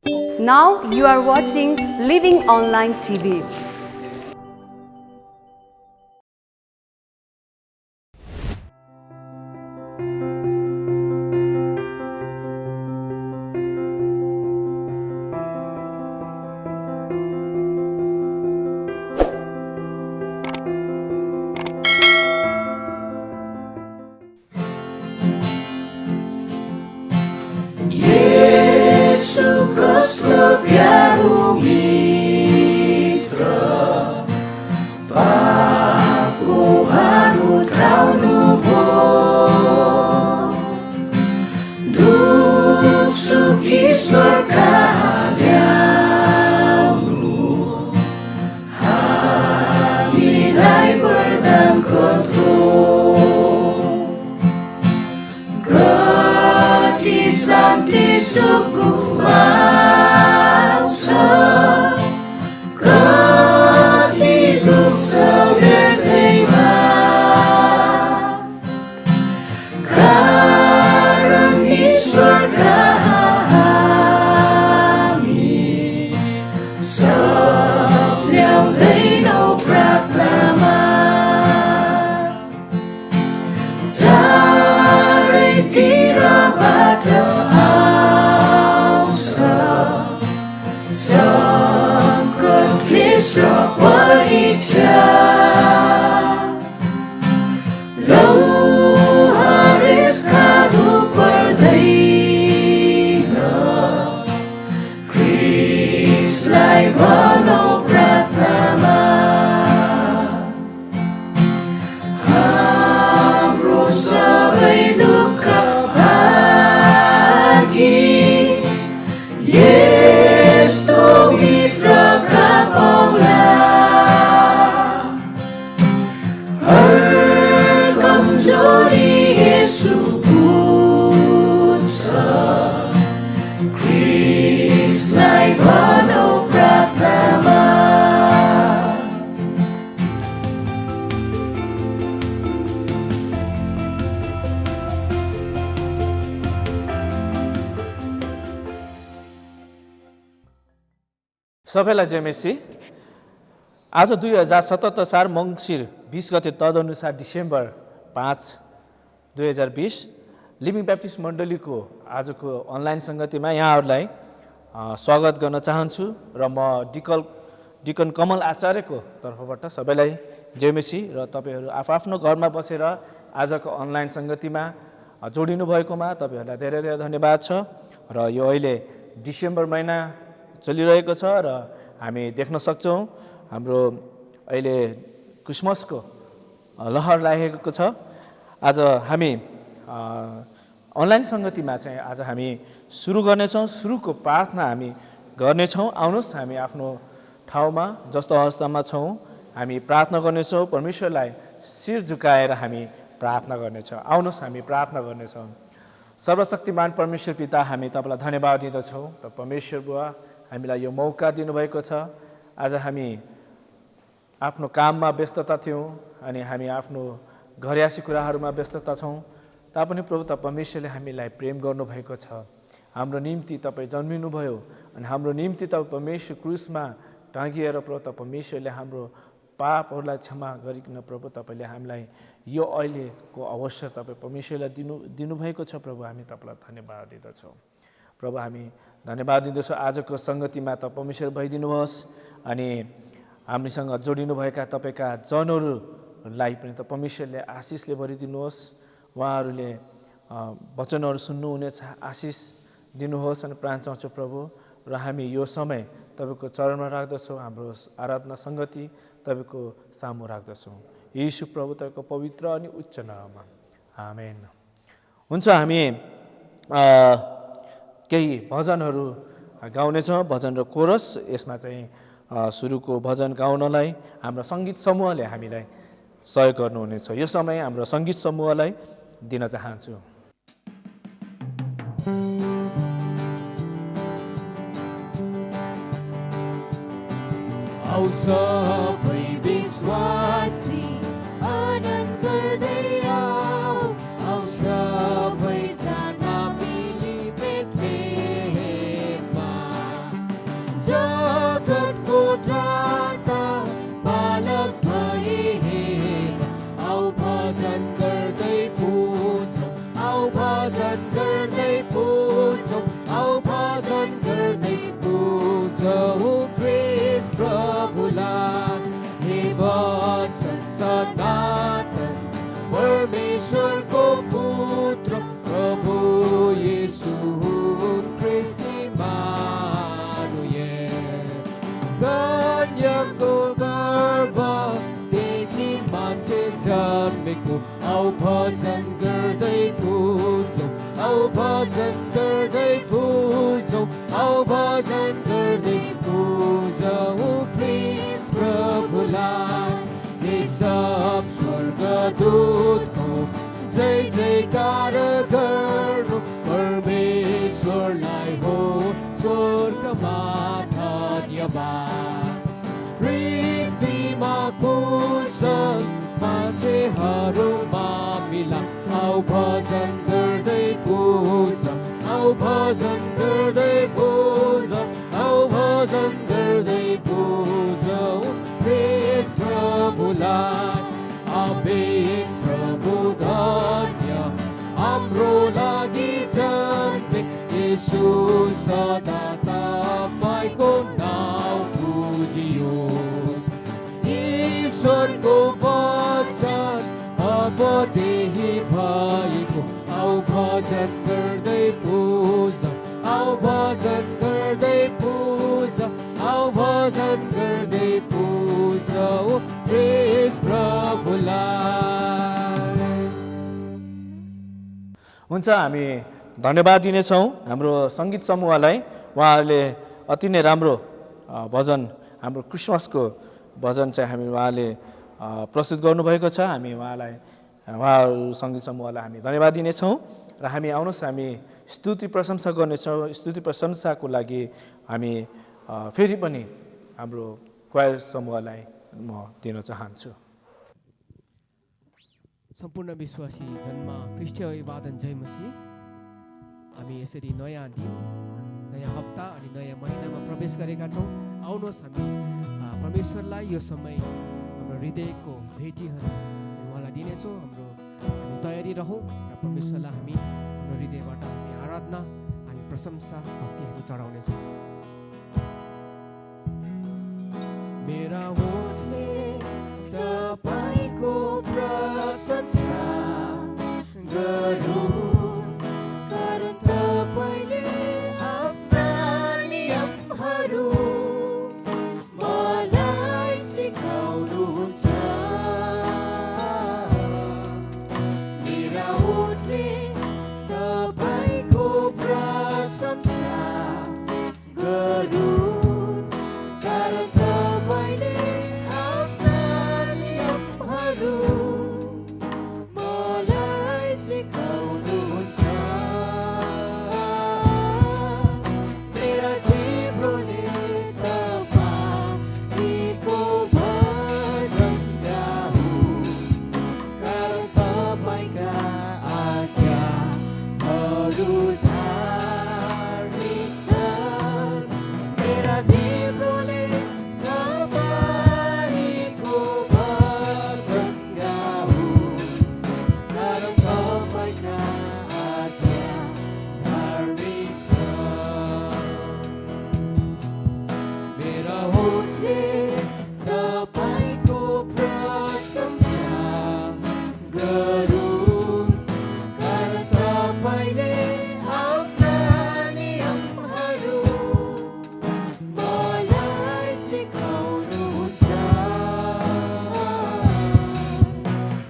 Now you are watching Living Online TV. Yesu Kristo biaru mitra Paku hanu taunu po Duk suki surgamu Hamilai berdang kontrol Kaki santi suku mausa Kehidup seberterima Karena surga kami Sebelum reino pratama Cari kira pada Sangkut Kristus perica Lau haris kadu perdana Kris lai bano pratama Hamro sabai duka bagi Yesu mitra kapaula Har kamjori Yesu putra Kris lai bano pratama सबैलाई जयमेसी आज 2077 साल मङ्सिर 20 गते तदनुसार December 5 2020 living Baptist मण्डलीको आजको online सङ्गतिमा यहाँहरूलाई स्वागत गर्न चाहन्छु र म डिकन कमल आचार्यको तर्फबाट सबैलाई जयमेसी र तपाईँहरू आफ्नो घरमा बसेर आजको अनलाइन सङ्गतिमा जोडिनु भएकोमा तपाईँहरूलाई धेरै धेरै धन्यवाद छ र यो अहिले डिसेम्बर महिना चलिरहेको छ र हामी देख्न सक्छौँ हाम्रो अहिले क्रिसमसको लहर लागेको छ आज हामी अनलाइन सङ्गतिमा चाहिँ आज हामी सुरु गर्नेछौँ सुरुको प्रार्थना हामी गर्नेछौँ आउनुहोस् हामी आफ्नो ठाउँमा जस्तो अवस्थामा छौँ हामी प्रार्थना गर्नेछौँ परमेश्वरलाई शिर झुकाएर हामी प्रार्थना गर्नेछौँ आउनुहोस् हामी प्रार्थना गर्नेछौँ सर्वशक्तिमान परमेश्वर पिता हामी तपाईँलाई धन्यवाद दिँदछौँ त परमेश्वर बुवा हामीलाई यो मौका दिनुभएको छ आज हामी आफ्नो काममा व्यस्तता थियौँ अनि हामी आफ्नो घरयासी कुराहरूमा व्यस्तता छौँ तापनि प्रभु त परमेश्वरले हामीलाई प्रेम गर्नुभएको छ हाम्रो निम्ति तपाईँ जन्मिनुभयो अनि हाम्रो निम्ति तपाईँ परमेश्वर क्रुसमा टाँगिएर प्रभु त परमेश्वरले हाम्रो पापहरूलाई क्षमा गरिकन प्रभु तपाईँले हामीलाई यो अहिलेको अवसर तपाईँ परमेश्वरलाई दिनुभएको छ प्रभु हामी तपाईँलाई धन्यवाद दिँदछौँ प्रभु हामी धन्यवाद दिँदछौँ आजको सङ्गतिमा त परमेश्वर भइदिनुहोस् अनि हामीसँग जोडिनुभएका तपाईँका जनहरूलाई पनि त परमेश्वरले आशिषले भरिदिनुहोस् उहाँहरूले वचनहरू सुन्नुहुनेछ आशिष दिनुहोस् अनि प्राण चाहन्छु प्रभु र हामी यो समय तपाईँको चरणमा राख्दछौँ हाम्रो आराधना सङ्गति तपाईँको सामु राख्दछौँ यीशु प्रभु तपाईँको पवित्र अनि उच्च नाममा आमेन हुन्छ हामी केही भजनहरू गाउनेछौँ भजन र कोरस यसमा चाहिँ सुरुको भजन गाउनलाई हाम्रो सङ्गीत समूहले हामीलाई सहयोग गर्नुहुनेछ यो समय हाम्रो सङ्गीत समूहलाई दिन चाहन्छु औ सबै विश्वासी आनन्द गर्दै आऊ सबैजना मिली बेथलेहेममा भजन गर्दै पुजौँ औ भजन गर्दै पुजौँ औ भजन गर्दै पुजौँ प्रिज प्रभुलाई हे सब स्वर्गदूतको जय जयकार गर्नु परमेश्वरलाई हो स्वर्गमा धन्यवाद पृथ्वीमा कुशल मान्छेहरूमा मिला औ भजन गर्दै पुजौँ औ भजन गर्दै पुजौँ औ भजन गर्दै पुजौँ प्रेज प्रभुलाई आमेन प्रभु धन्य हाम्रो लागि जन्मे येशू सदा तपाईँको नाउँ पुजियोस् ईश्वरको वचन अबदेखि भएको औ भजन गर्दै पुजौँ औ भजन गर्दै पुजौँ औ भजन गर्दै पुजौँ प्रेज प्रभुलाई हुन्छ हामी धन्यवाद दिनेछौँ हाम्रो सङ्गीत समूहलाई उहाँहरूले अति नै राम्रो भजन हाम्रो क्रिसमसको भजन चाहिँ हामी उहाँले प्रस्तुत गर्नुभएको छ हामी उहाँहरू सङ्गीत समूहलाई हामी धन्यवाद दिनेछौँ र हामी आउनुहोस् हामी स्तुति प्रशंसा गर्नेछौँ स्तुति प्रशंसाको लागि हामी फेरि पनि हाम्रो क्वायर समूहलाई म दिन चाहन्छु सम्पूर्ण विश्वासी जन्म ख्रिस्टीय अभिवादन जय मसीह हामी यसरी नयाँ दिन नयाँ हप्ता अनि नयाँ महिनामा प्रवेश गरेका छौँ आउनुहोस् हामी परमेश्वरलाई यो समय हाम्रो हृदयको भेटीहरू उहाँलाई दिनेछौँ हामी तयारी रहौँ र परमेश्वरलाई हामी हाम्रो हृदयबाट हामी आराधना हामी प्रशंसा भक्ति हामी चढाउनेछौँ मेरा होठले तपाईको प्रशंसा गरौँ कारण तपाईले आफ्ना नियमहरू मलाई सिकाउनुहुन्छ मेरा होठले तपाईको प्रशंसा गरौँ कारण तपाईले आफ्ना नियमहरू मलाई सिकाउनुहुन्छ मेरा जिब्रोले तपाईँको भजन गाउँ कारण तपाईँका आज्ञाहरू धार्मिक छन् मेरा जिब्रोले तपाईँको भजन गाउँ कारण तपाईँका आज्ञा धार्मिक छन् मेरा होठले तपाईँको प्रशंसा गरौँ कारण तपाईँले आफ्ना नियमहरू मलाई सिकाउनुहुन्छ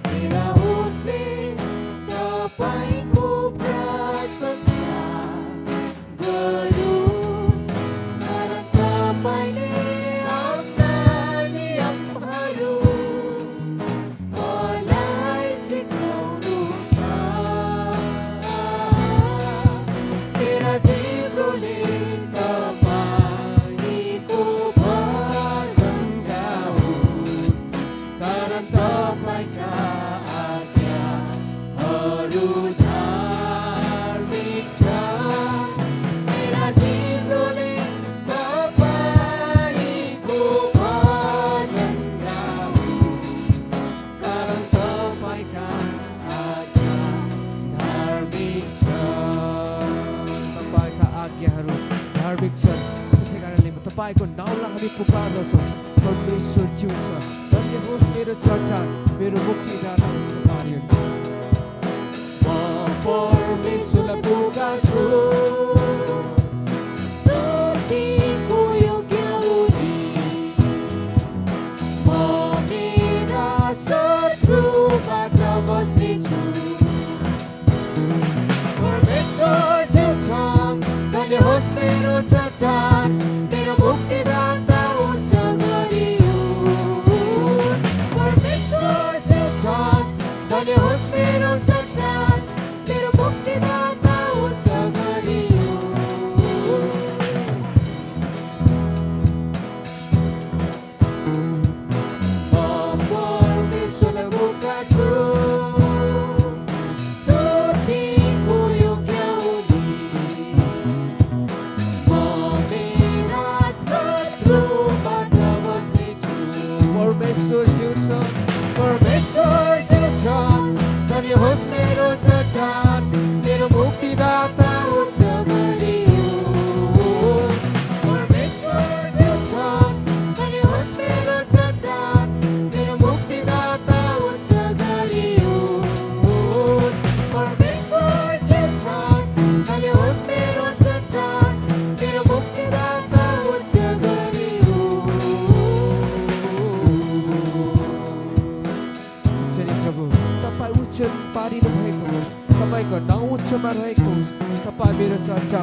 मेरा होठले तपाईँको प्रशंसा गरौँ कारण तपाईँले आफ्ना नियमहरू मलाई सिकाउनुहुन्छ मेरा जिब्रोले तपाईँको भजन गाउँ कारण तपाईँका आज्ञाहरू धार्मिक छन् मेरा जिब्रोले तपाईँको भजन गाउँ कारण तपाईँका आज्ञा धार्मिक छन् तपाईँका आज्ञाहरू धार्मिक छन् त्यसै कारणले तपाईँको नाउँलाई हामी पुकार्दछौँ परमेश्वर जिउँछ धन्य होस् मेरो चट्टान मेरो मुक्तिदाता हुन्छ पारियो म परमेश्वरलाई पुकार्छु स्तुतिको योग्य हुने म मेरा शत्रुबाट बस्नेछु पक्षमा रहेको होस्। तपाईँ मेरो चर्चा,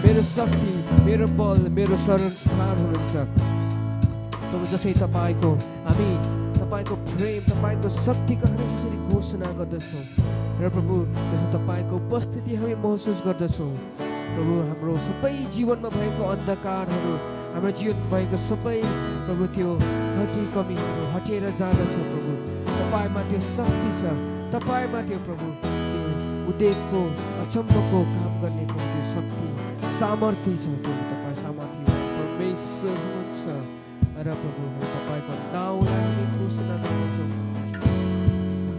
मेरो शक्ति, मेरो बल, मेरो शरण स्थान हुनुहुन्छ। प्रभु जसै तपाईको हामी तपाईको प्रेम, तपाईको शक्तिको हामी जसरी घोषणा गर्दछौँ र प्रभु जसो तपाईको उपस्थिति हामी महसुस गर्दछौँ। प्रभु हाम्रो सबै जीवनमा भएको अन्धकारहरू, हाम्रो जीवनमा भएको सबै प्रभु त्यो घटी कमीहरू हटेर जाँदछ। प्रभु तपाईँमा त्यो शक्ति छ, तपाईँमा त्यो प्रभु त्यो उद्वेगको अचम्मको काम गर्ने त्यो शक्ति सामर्थ्य छ। प्रभु तपाईँ सामर्थ्य परमेश्वर हुनुहुन्छ र प्रभु तपाईँको नाउँलाई हामी घोषणा गर्दछौँ।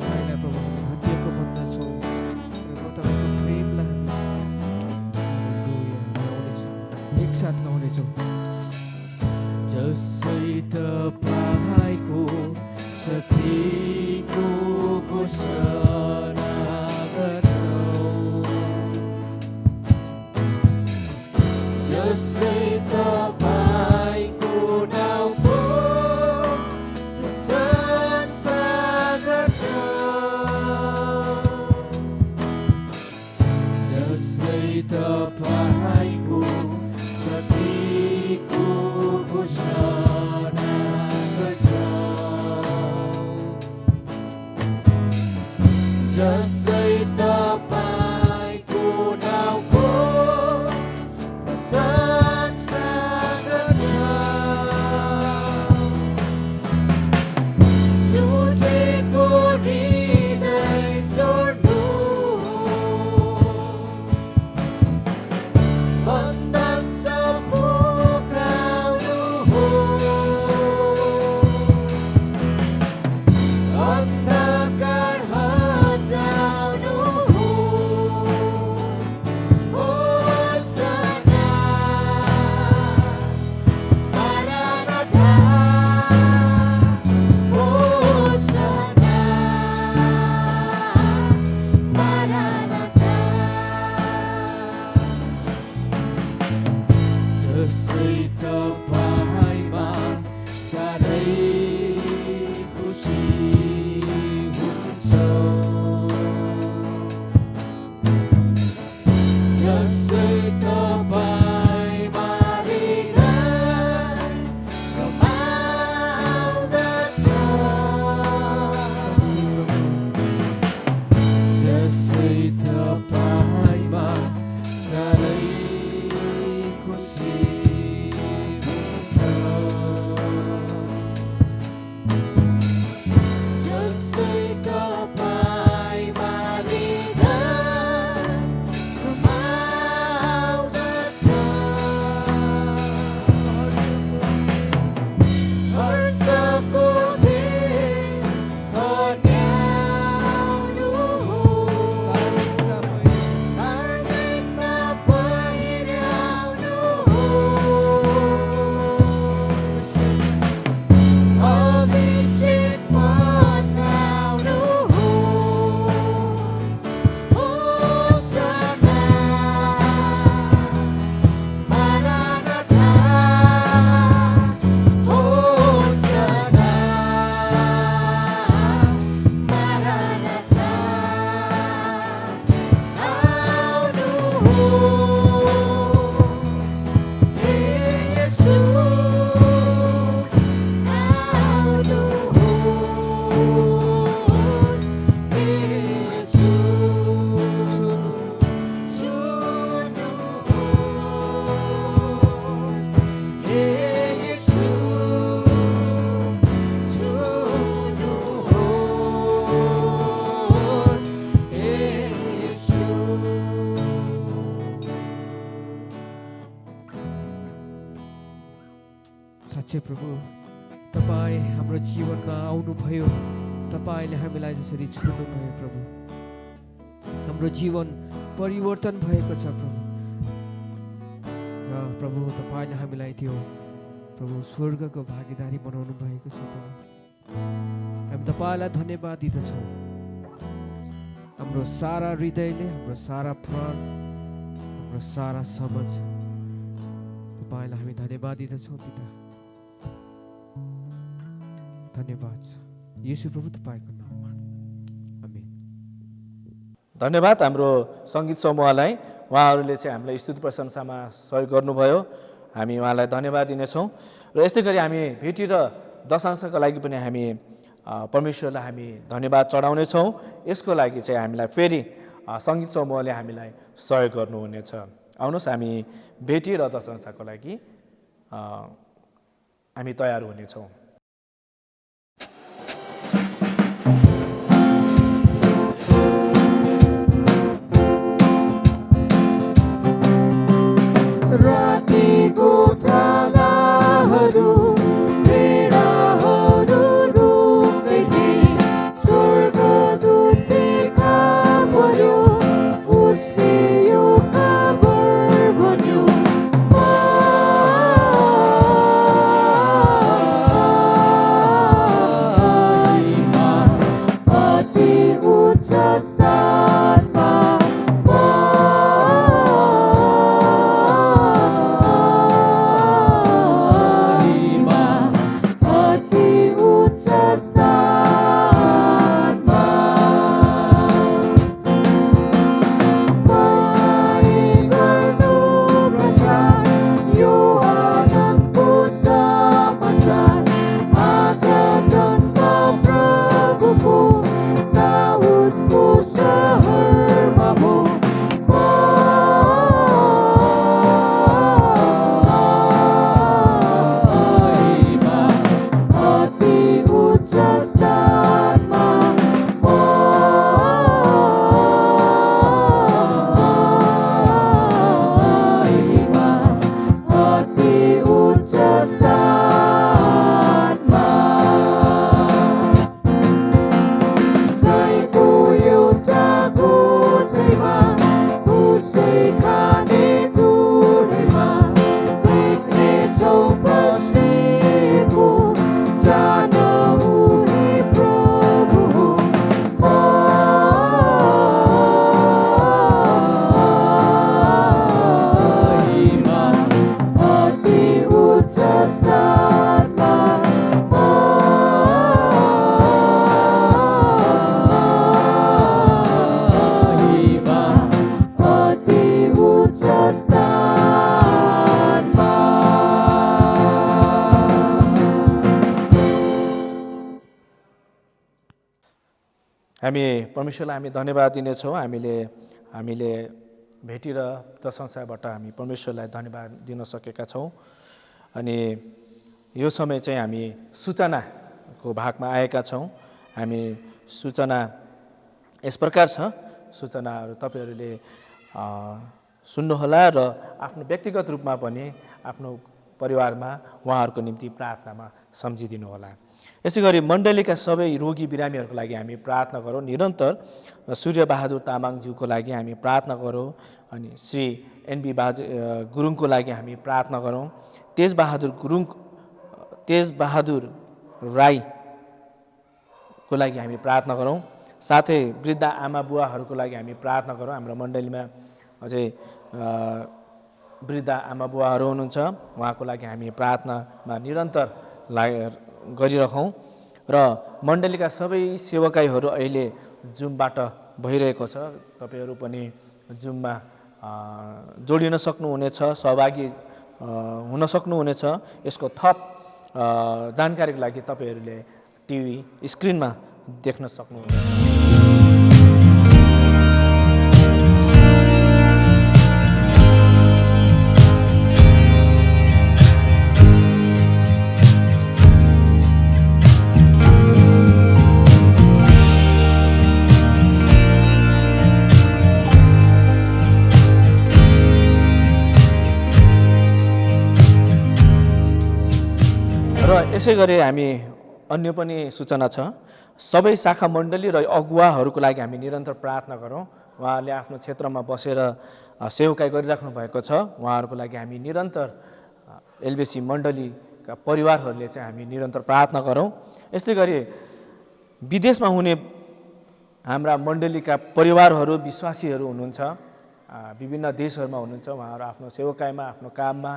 तपाईँलाई प्रभु हामी धन्यको भन्दछौँ र तपाईँको प्रेमलाई हामी गाउनेछौँ, एकसाथ गाउनेछौँ। जसै तपाईँको शक्तिको घोषणा गर्छौँ, जसै तपाईँको नाउँको प्रशंसा गर्छौँ, जसै तपाईँको शक्तिको घोषणा गर्छौँ, जसै तपाईँको नाउँको प्रशंसा गर्छौँ। झुटेको हृदय जोड्नु, बन्धन सब फुकाउनु हो, अन्धकार हटाउनु हो। होसना, मारानाथा, होसना, मारानाथा। जसै तपाईँमा साह्रै खुसी हुन्छौँ, जसै तपाईँमा हृदय रमाउँदछौँ, जसै तपाईँमा साह्रै खुसी हुन्छौँ, जसै तपाईँमा हृदय रमाउँदछ। हर्षको भेग हट्याउनु हो, हार्दिकमा पहिऱ्याउनु हो, अभिषेक पठाउनु होस्। होसना, मारानाथा, होसना, मारानाथा। आउनु होस्, हे येशू, आउनु होस्, हे येशू, छुनु होस्, हे येशू, छुनु होस्, हे येशू। साँच्चै प्रभु तपाईँ हाम्रो जीवनमा आउनुभयो, तपाईँले हामीलाई जसरी छुनुभयो प्रभु, हाम्रो जीवन परिवर्तन भएको छ प्रभु। र प्रभु तपाईँले हामीलाई त्यो प्रभु स्वर्गको भागीदारी बनाउनु भएको छ प्रभु। हामी तपाईँलाई धन्यवाद दिँदछौँ। हाम्रो सारा हृदयले, हाम्रो सारा प्राण, हाम्रो सारा समझ तपाईँलाई हामी धन्यवाद दिँदछौँ पिता। धन्यवाद छ येशू प्रभु तपाईँको नाममा, आमेन। धन्यवाद हाम्रो सङ्गीत समूहलाई, उहाँहरूले चाहिँ हामीलाई स्तुति प्रशंसामा सहयोग गर्नुभयो। हामी उहाँलाई धन्यवाद दिनेछौँ र यस्तै गरी हामी भेटी र दशांशका लागि पनि हामी परमेश्वरलाई हामी धन्यवाद चढाउनेछौँ। यसको लागि चाहिँ हामीलाई फेरि सङ्गीत समूहले हामीलाई सहयोग गर्नुहुनेछ। आउनुहोस् हामी भेटी र दशांशको लागि हामी तयार हुनेछौँ। रातिको थालाहरू भेडाहरू रोक्दै थिए, स्वर्गदूत देखा पर्यो, उसले यो खबर भन्यो, अति उच्च स्थानमा हामी परमेश्वरलाई हामी धन्यवाद दिनेछौँ। हामीले भेटी र प्रशंसाबाट हामी परमेश्वरलाई धन्यवाद दिन सकेका छौँ। अनि यो समय चाहिँ हामी सूचनाको भागमा आएका छौँ। हामी सूचना यस प्रकार छ, सूचनाहरू तपाईँहरूले सुन्नुहोला र आफ्नो व्यक्तिगत रूपमा पनि आफ्नो परिवारमा उहाँहरूको निम्ति प्रार्थनामा सम्झिदिनुहोला। यसै गरी मण्डलीका सबै रोगी बिरामीहरूको लागि हामी प्रार्थना गरौँ। निरन्तर सूर्यबहादुर तामाङज्यूको लागि हामी प्रार्थना गरौँ। अनि श्री एनबी गुरुङको लागि हामी प्रार्थना गरौँ। तेजबहादुर राईको लागि हामी प्रार्थना गरौँ। साथै वृद्ध आमा बुवाहरूको लागि हामी प्रार्थना गरौँ। हाम्रो मण्डलीमा अझै वृद्ध आमा बुवाहरू हुनुहुन्छ, उहाँको लागि हामी प्रार्थनामा निरन्तर गरिरहौँ। र मण्डलीका सबै सेवकाईहरू अहिले जुमबाट भइरहेको छ, तपाईँहरू पनि जुममा जोडिन सक्नुहुनेछ, सहभागी हुन सक्नुहुनेछ। यसको थप जानकारीको लागि तपाईँहरूले टिभी स्क्रिनमा देख्न सक्नुहुनेछ। यसै गरी हामी अन्य पनि सूचना छ। सबै शाखा मण्डली र अगुवाहरूको लागि हामी निरन्तर प्रार्थना गरौँ। उहाँहरूले आफ्नो क्षेत्रमा बसेर सेवकाई गरिराख्नु भएको छ, उहाँहरूको लागि हामी निरन्तर एलबीसी मण्डलीका परिवारहरूले चाहिँ हामी निरन्तर प्रार्थना गरौँ। यस्तै गरी विदेशमा हुने हाम्रा मण्डलीका परिवारहरू विश्वासीहरू हुनुहुन्छ, विभिन्न देशहरूमा हुनुहुन्छ, उहाँहरू आफ्नो सेवकाईमा, आफ्नो काममा,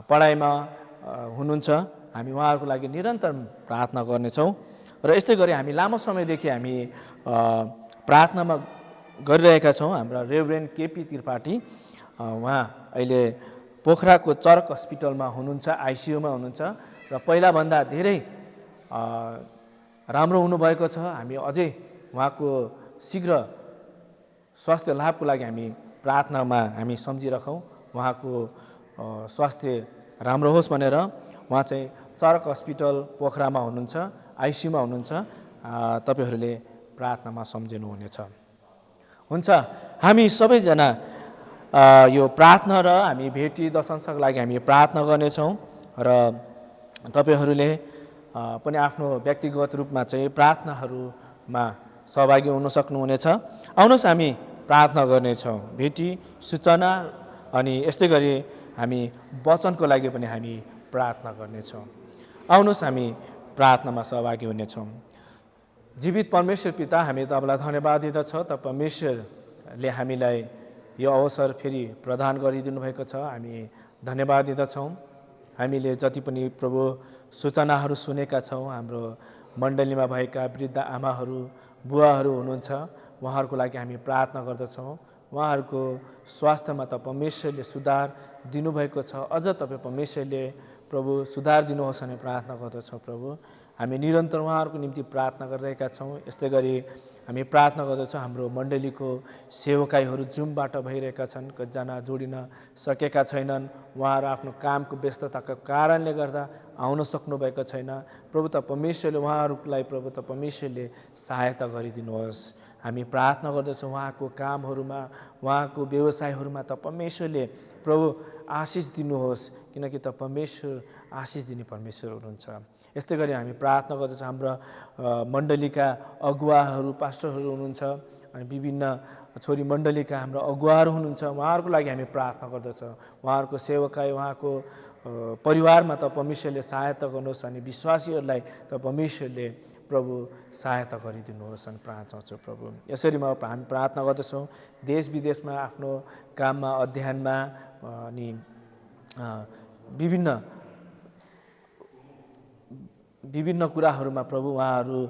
पढाइमा हुनुहुन्छ। हामी उहाँहरूको लागि निरन्तर प्रार्थना गर्नेछौँ। र यस्तै गरी हामी लामो समयदेखि हामी प्रार्थनामा गरिरहेका छौँ। हाम्रा रेभरेन्ड केपी त्रिपाठी उहाँ अहिले पोखराको चरक हस्पिटलमा हुनुहुन्छ, आइसियुमा हुनुहुन्छ र पहिलाभन्दा धेरै राम्रो हुनुभएको छ। हामी अझै उहाँको शीघ्र स्वास्थ्य लाभको लागि हामी प्रार्थनामा हामी सम्झिरहौँ। उहाँको स्वास्थ्य राम्रो होस् भनेर। उहाँ चाहिँ चरक हस्पिटल पोखरामा हुनुहुन्छ, आइसियुमा हुनुहुन्छ। तपाईँहरूले प्रार्थनामा सम्झिनुहुनेछ। हुन्छ, हामी सबैजना यो प्रार्थना र हामी भेटी दशंशको लागि हामी प्रार्थना गर्नेछौँ र तपाईँहरूले पनि आफ्नो व्यक्तिगत रूपमा चाहिँ प्रार्थनाहरूमा सहभागी हुन सक्नुहुनेछ। आउनुहोस् हामी प्रार्थना गर्नेछौँ। भेटी, सूचना अनि यस्तै गरी हामी वचनको लागि पनि हामी प्रार्थना गर्नेछौँ। आउनुहोस् हामी प्रार्थनामा सहभागी हुनेछौँ। जीवित परमेश्वर पिता, हामी तपाईँलाई धन्यवाद दिँदछौँ। त परमेश्वरले हामीलाई यो अवसर फेरि प्रदान गरिदिनु भएको छ। हामी धन्यवाद दिँदछौँ। हामीले जति पनि प्रभु सूचनाहरू सुनेका छौँ, हाम्रो मण्डलीमा भएका वृद्ध आमाहरू, बुवाहरू हुनुहुन्छ, उहाँहरूको लागि हामी प्रार्थना गर्दछौँ। उहाँहरूको स्वास्थ्यमा त परमेश्वरले सुधार दिनुभएको छ। अझ तपाईँ परमेश्वरले प्रभु सुधार दिनुहोस् भने प्रार्थना गर्दछौँ। प्रभु, हामी निरन्तर उहाँहरूको निम्ति प्रार्थना गरिरहेका छौँ। यस्तै गरी हामी प्रार्थना गर्दछौँ हाम्रो मण्डलीको सेवकाईहरू जुमबाट भइरहेका छन्, कतिजना जोडिन सकेका छैनन्। उहाँहरू आफ्नो कामको व्यस्तताको कारणले गर्दा आउन सक्नुभएको छैन। प्रभु त परमेश्वरले उहाँहरूलाई प्रभु त परमेश्वरले सहायता गरिदिनुहोस्। हामी प्रार्थना गर्दछौँ उहाँको कामहरूमा, उहाँको व्यवसायहरूमा त परमेश्वरले प्रभु आशिष दिनुहोस्, किनकि त परमेश्वर आशिष दिने परमेश्वर हुनुहुन्छ। यस्तै गरी हामी प्रार्थना गर्दछौँ हाम्रा मण्डलीका अगुवाहरू, पास्टरहरू हुनुहुन्छ अनि विभिन्न छोरी मण्डलीका हाम्रा अगुवाहरू हुनुहुन्छ, उहाँहरूको लागि हामी प्रार्थना गर्दछौँ। उहाँहरूको सेवकाई, उहाँको परिवारमा त परमेश्वरले सहायता गर्नुहोस् अनि विश्वासीहरूलाई त परमेश्वरले प्रभु सहायता गरिदिनुहोस् अनि प्रार्थना गर्छौँ। प्रभु, यसरी हामी प्रार्थना गर्दछौँ देश विदेशमा आफ्नो काममा, अध्ययनमा अनि विभिन्न कुराहरूमा प्रभु उहाँहरू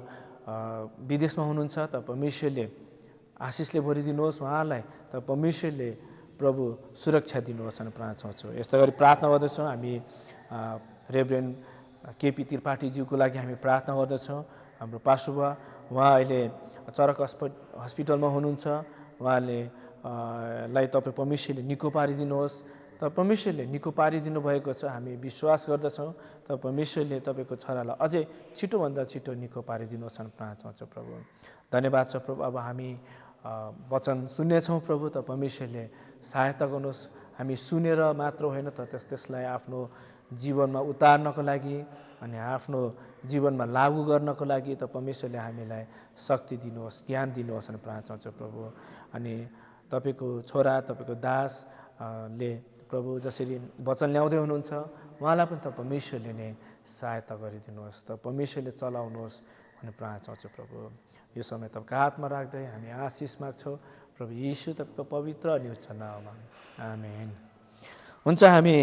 विदेशमा हुनुहुन्छ। त परमेश्वरले आशिषले भरिदिनुहोस् उहाँलाई, त परमेश्वरले प्रभु सुरक्षा दिनुहोस् अनि प्रार्थना गर्छौँ। यस्तै गरी प्रार्थना गर्दछौँ हामी रेभरेन्ड केपी त्रिपाठीज्यूको लागि हामी प्रार्थना गर्दछौँ। हाम्रो पास्टरबा उहाँ अहिले चरक हस्पिटलमा हुनुहुन्छ। उहाँले लाई तपाईँ परमेश्वरले निको पारिदिनुहोस्। त परमेश्वरले निको पारिदिनु भएको छ, हामी विश्वास गर्दछौँ। त परमेश्वरले तपाईँको छोरालाई अझै छिटोभन्दा छिटो निको पारिदिनुहोस् अनि प्रार्थना गर्छौँ। प्रभु, धन्यवाद छ प्रभु। अब हामी वचन सुन्नेछौँ प्रभु, त परमेश्वरले सहायता गर्नुहोस्। हामी सुनेर मात्र होइन त त्यसलाई आफ्नो जीवनमा उतार्नको लागि अनि आफ्नो जीवनमा लागू गर्नको लागि त परमेश्वरले हामीलाई शक्ति दिनुहोस्, ज्ञान दिनुहोस् अनि प्रार्थना गर्छौँ। प्रभु, अनि तपाईँको छोरा, तपाईँको दासले प्रभु जसरी वचन ल्याउँदै हुनुहुन्छ, उहाँलाई पनि त परमेश्वरले नै सहायता गरिदिनुहोस्, त परमेश्वरले चलाउनुहोस् अनि प्रार्थना गर्छौँ। प्रभु, यो समय तपाईँको हातमा राख्दै हामी आशिष माग्छौँ प्रभु यीशु तपाईँको पवित्र अनि उच्च नाममा, आमेन। हुन्छ, हामी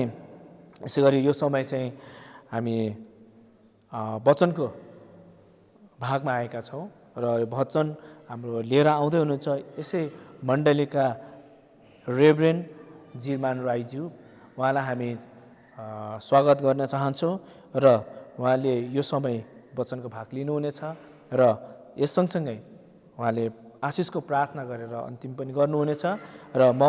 यसै गरी यो समय चाहिँ हामी वचनको भागमा आएका छौँ र यो वचन हाम्रो लिएर आउँदै हुनुहुन्छ यसै मण्डलीका रेभरेन्ड जिरमान राईज्यू। उहाँलाई हामी स्वागत गर्न चाहन्छौँ र उहाँले यो समय वचनको भाग लिनुहुनेछ र यस सँगसँगै उहाँले आशिषको प्रार्थना गरेर अन्तिम पनि गर्नुहुनेछ र म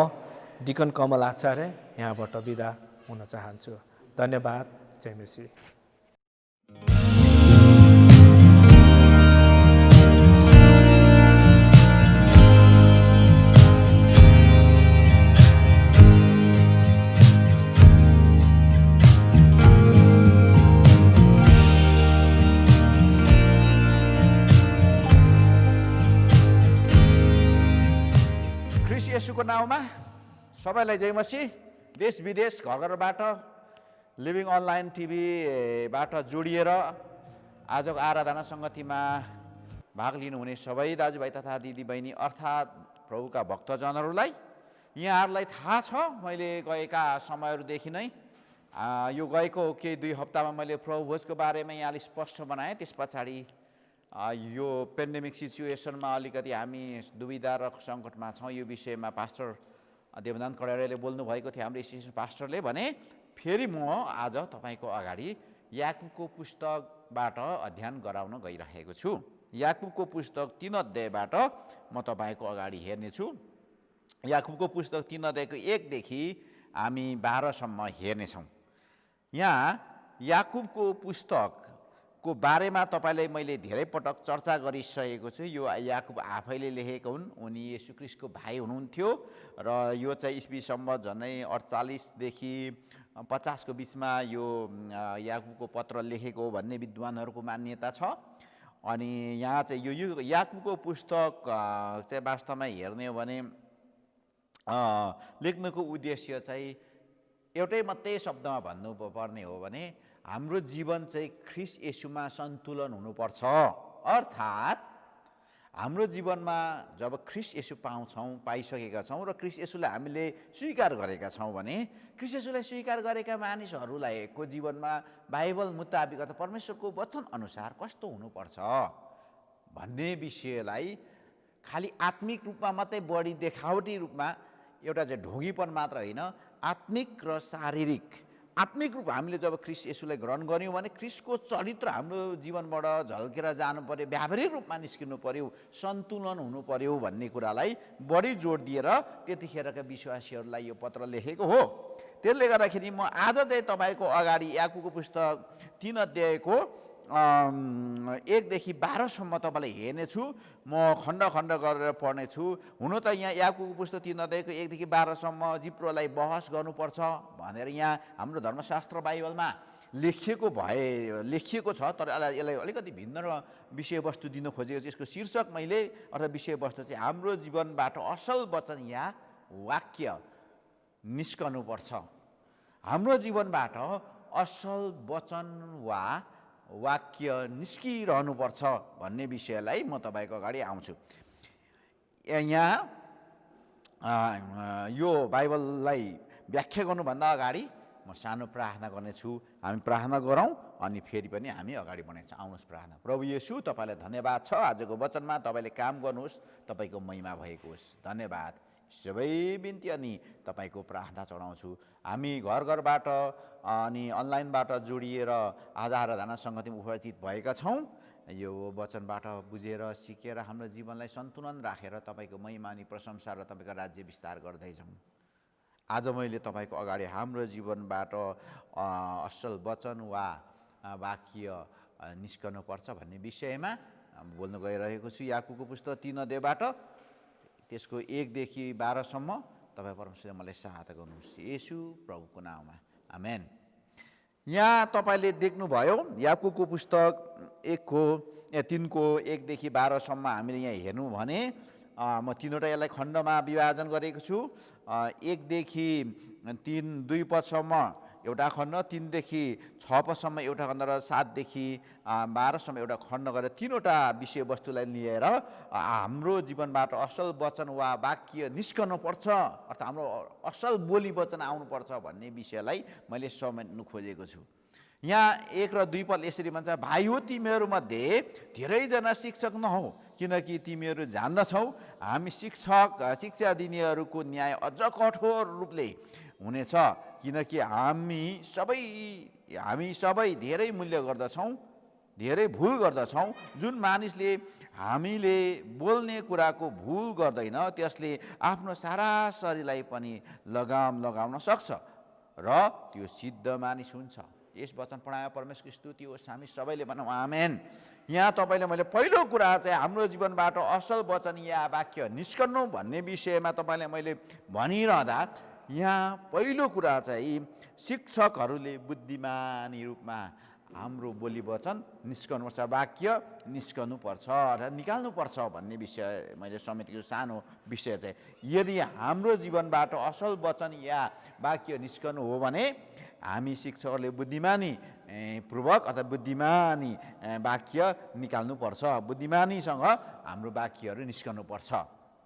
डिकन कमल आचार्य यहाँबाट बिदा हुन चाहन्छु। धन्यवाद। जय मसीह। येशूको नाउँमा सबैलाई जय मसीह। देश विदेश घर घरबाट लिभिङ अनलाइन टिभीबाट जोडिएर आजको आराधना सङ्गतिमा भाग लिनुहुने सबै दाजुभाइ तथा दिदीबहिनी अर्थात् प्रभुका भक्तजनहरूलाई यहाँहरूलाई थाहा छ, मैले गएका समयहरूदेखि नै यो गएको केही 2 हप्तामा मैले प्रभु भोजको बारेमा यहाँले स्पष्ट बनाएँ। त्यस पछाडि यो पेन्डेमिक सिचुएसनमा अलिकति हामी दुविधा र सङ्कटमा छौँ। यो विषयमा पास्टर देवनाथ कडारियाले बोल्नुभएको थियो, हाम्रो एसोसिएसन पास्टरले भने। फेरि म आज तपाईँको अगाडि याकुबको पुस्तकबाट अध्ययन गराउन गइरहेको छु। याकुबको पुस्तक 3 अध्यायबाट म तपाईँको अगाडि हेर्नेछु। याकुबको पुस्तक 3 अध्यायको 1 देखि हामी 12 सम्म हेर्नेछौँ। यहाँ याकुबको पुस्तकको बारेमा तपाईँलाई मैले धेरै पटक चर्चा गरिसकेको छु। यो याकुब आफैले लेखेको हुन्। उनी येशू ख्रीष्टको भाइ हुनुहुन्थ्यो र यो चाहिँ इस्वी सम्वत झन्डै 48 देखि 50 को बिचमा यो याकुबको पत्र लेखेको हो भन्ने विद्वानहरूको मान्यता छ। अनि यहाँ चाहिँ यो याकुबको पुस्तक चाहिँ वास्तवमा हेर्ने हो भने लेख्नुको उद्देश्य चाहिँ एउटै मात्रै शब्दमा भन्नु पर्ने हो भने हाम्रो जीवन चाहिँ ख्रीष्ट येशूमा सन्तुलन हुनुपर्छ। अर्थात् हाम्रो जीवनमा जब ख्रीष्ट येशू पाइसकेका छौँ र ख्रीष्ट येशूलाई हामीले स्वीकार गरेका छौँ भने ख्रीष्ट येशूलाई स्वीकार गरेका मानिसहरूलाई को जीवनमा बाइबल मुताबिक अथवा परमेश्वरको वचन अनुसार कस्तो हुनुपर्छ भन्ने विषयलाई खालि आत्मिक रूपमा मात्रै बढी देखावटी रूपमा एउटा चाहिँ ढोगीपन मात्र होइन, आत्मिक र शारीरिक। आत्मिक रूप हामीले जब ख्रीष्ट येशूलाई ग्रहण गऱ्यौँ भने ख्रीष्टको चरित्र हाम्रो जीवनबाट झल्केर जानु पर्यो, व्यावहारिक रूपमा निस्किनु पर्यो, सन्तुलन हुनु पर्यो भन्ने कुरालाई बढी जोड दिएर त्यतिखेरका विश्वासीहरूलाई यो पत्र लेखेको हो। त्यसले गर्दाखेरि म आज चाहिँ तपाईँको अगाडि याकुबको पुस्तक 3 अध्यायको 1 देखि 12 सम्म तपाईँलाई हेर्नेछु। म खण्ड खण्ड गरेर पढ्नेछु। हुन त यहाँ याकुबको पुस्तक 3 अध्यायको 1 देखि 12 सम्म जिब्रोलाई बहस गर्नुपर्छ भनेर यहाँ हाम्रो धर्मशास्त्र बाइबलमा लेखिएको छ। तर यसलाई अलिकति भिन्न विषयवस्तु दिन खोजेको छु। यसको शीर्षक मैले अर्थात् विषयवस्तु चाहिँ हाम्रो जीवनबाट असल वचन या वाक्य निस्कनुपर्छ। हाम्रो जीवनबाट असल वचन वा वाक्य निस्किरहनुपर्छ भन्ने विषयलाई म तपाईँको अगाडि आउँछु। यहाँ यो बाइबललाई व्याख्या गर्नुभन्दा अगाडि म सानो प्रार्थना गर्नेछु। हामी प्रार्थना गरौँ अनि फेरि पनि हामी अगाडि बढ्नेछौँ। आउनुहोस् प्रार्थना। प्रभु येशू, तपाईँलाई धन्यवाद छ आजको वचनमा तपाईँले काम गर्नुहोस्, तपाईँको महिमा भएको होस्। धन्यवाद। सबै बिन्ती अनि तपाईँको प्रार्थना चढाउँछु। हामी घर घरबाट अनि अनलाइनबाट जोडिएर आज आराधना सङ्गतिमा उपस्थित भएका छौँ। यो वचनबाट बुझेर सिकेर हाम्रो जीवनलाई सन्तुलन राखेर तपाईँको महिमा अनि प्रशंसा र तपाईँको राज्य विस्तार गर्दैछौँ। आज मैले तपाईँको अगाडि हाम्रो जीवनबाट असल वचन वा वाक्य निस्कनुपर्छ भन्ने विषयमा बोल्न गइरहेको छु। याकुबको पुस्तक 3 अध्यायबाट त्यसको 1 देखि 12 सम्म तपाईँ परमेश्वरले मलाई सहायता गर्नुहोस् येशू प्रभुको नाममा, आमेन। यहाँ तपाईँले देख्नुभयो याकुबको पुस्तक 3 को 1 देखि 12 सम्म हामीले यहाँ हेर्नु भने म 3वटा यसलाई खण्डमा विभाजन गरेको छु। 1 देखि 3 2 पदसम्म एउटा खण्ड, 3 देखि 6 पदसम्म एउटा खण्ड र 7 देखि 12 सम्म एउटा खण्ड गरेर 3वटा विषयवस्तुलाई लिएर हाम्रो जीवनबाट असल वचन वा वाक्य निस्कनुपर्छ अर्थात् हाम्रो असल बोली वचन आउनुपर्छ भन्ने विषयलाई मैले समेट्नु खोजेको छु। यहाँ 1 र 2 पद यसरी भन्छ, भाइ हो तिमीहरूमध्ये धेरैजना शिक्षक नहौ, किनकि तिमीहरू जान्दछौ हामी शिक्षा दिनेहरूको न्याय अझ कठोर रूपले हुनेछ, किनकि हामी सबै धेरै मूल्य गर्दछौँ, धेरै भुल गर्दछौँ। जुन मानिसले हामीले बोल्ने कुराको भुल गर्दैन त्यसले आफ्नो सारा शरीरलाई पनि लगाउन सक्छ र त्यो सिद्ध मानिस हुन्छ। यस वचन पढाए परमेश्वरको स्तुति होस्। हामी सबैले भनौँ आमेन। यहाँ तपाईँले मैले पहिलो कुरा चाहिँ हाम्रो जीवनबाट असल वचन या वाक्य निस्कनु भन्ने विषयमा तपाईँलाई मैले भनिरहँदा यहाँ पहिलो कुरा चाहिँ शिक्षकहरूले बुद्धिमानी रूपमा हाम्रो बोली वचन निस्कनुपर्छ, वाक्य निस्कनुपर्छ अर्थात् निकाल्नुपर्छ भन्ने विषय मैले समेटेको सानो विषय चाहिँ यदि हाम्रो जीवनबाट असल वचन या वाक्य निस्कनु हो भने हामी शिक्षकहरूले बुद्धिमानी पूर्वक अथवा बुद्धिमानी वाक्य निकाल्नुपर्छ। बुद्धिमानीसँग हाम्रो वाक्यहरू निस्कनुपर्छ।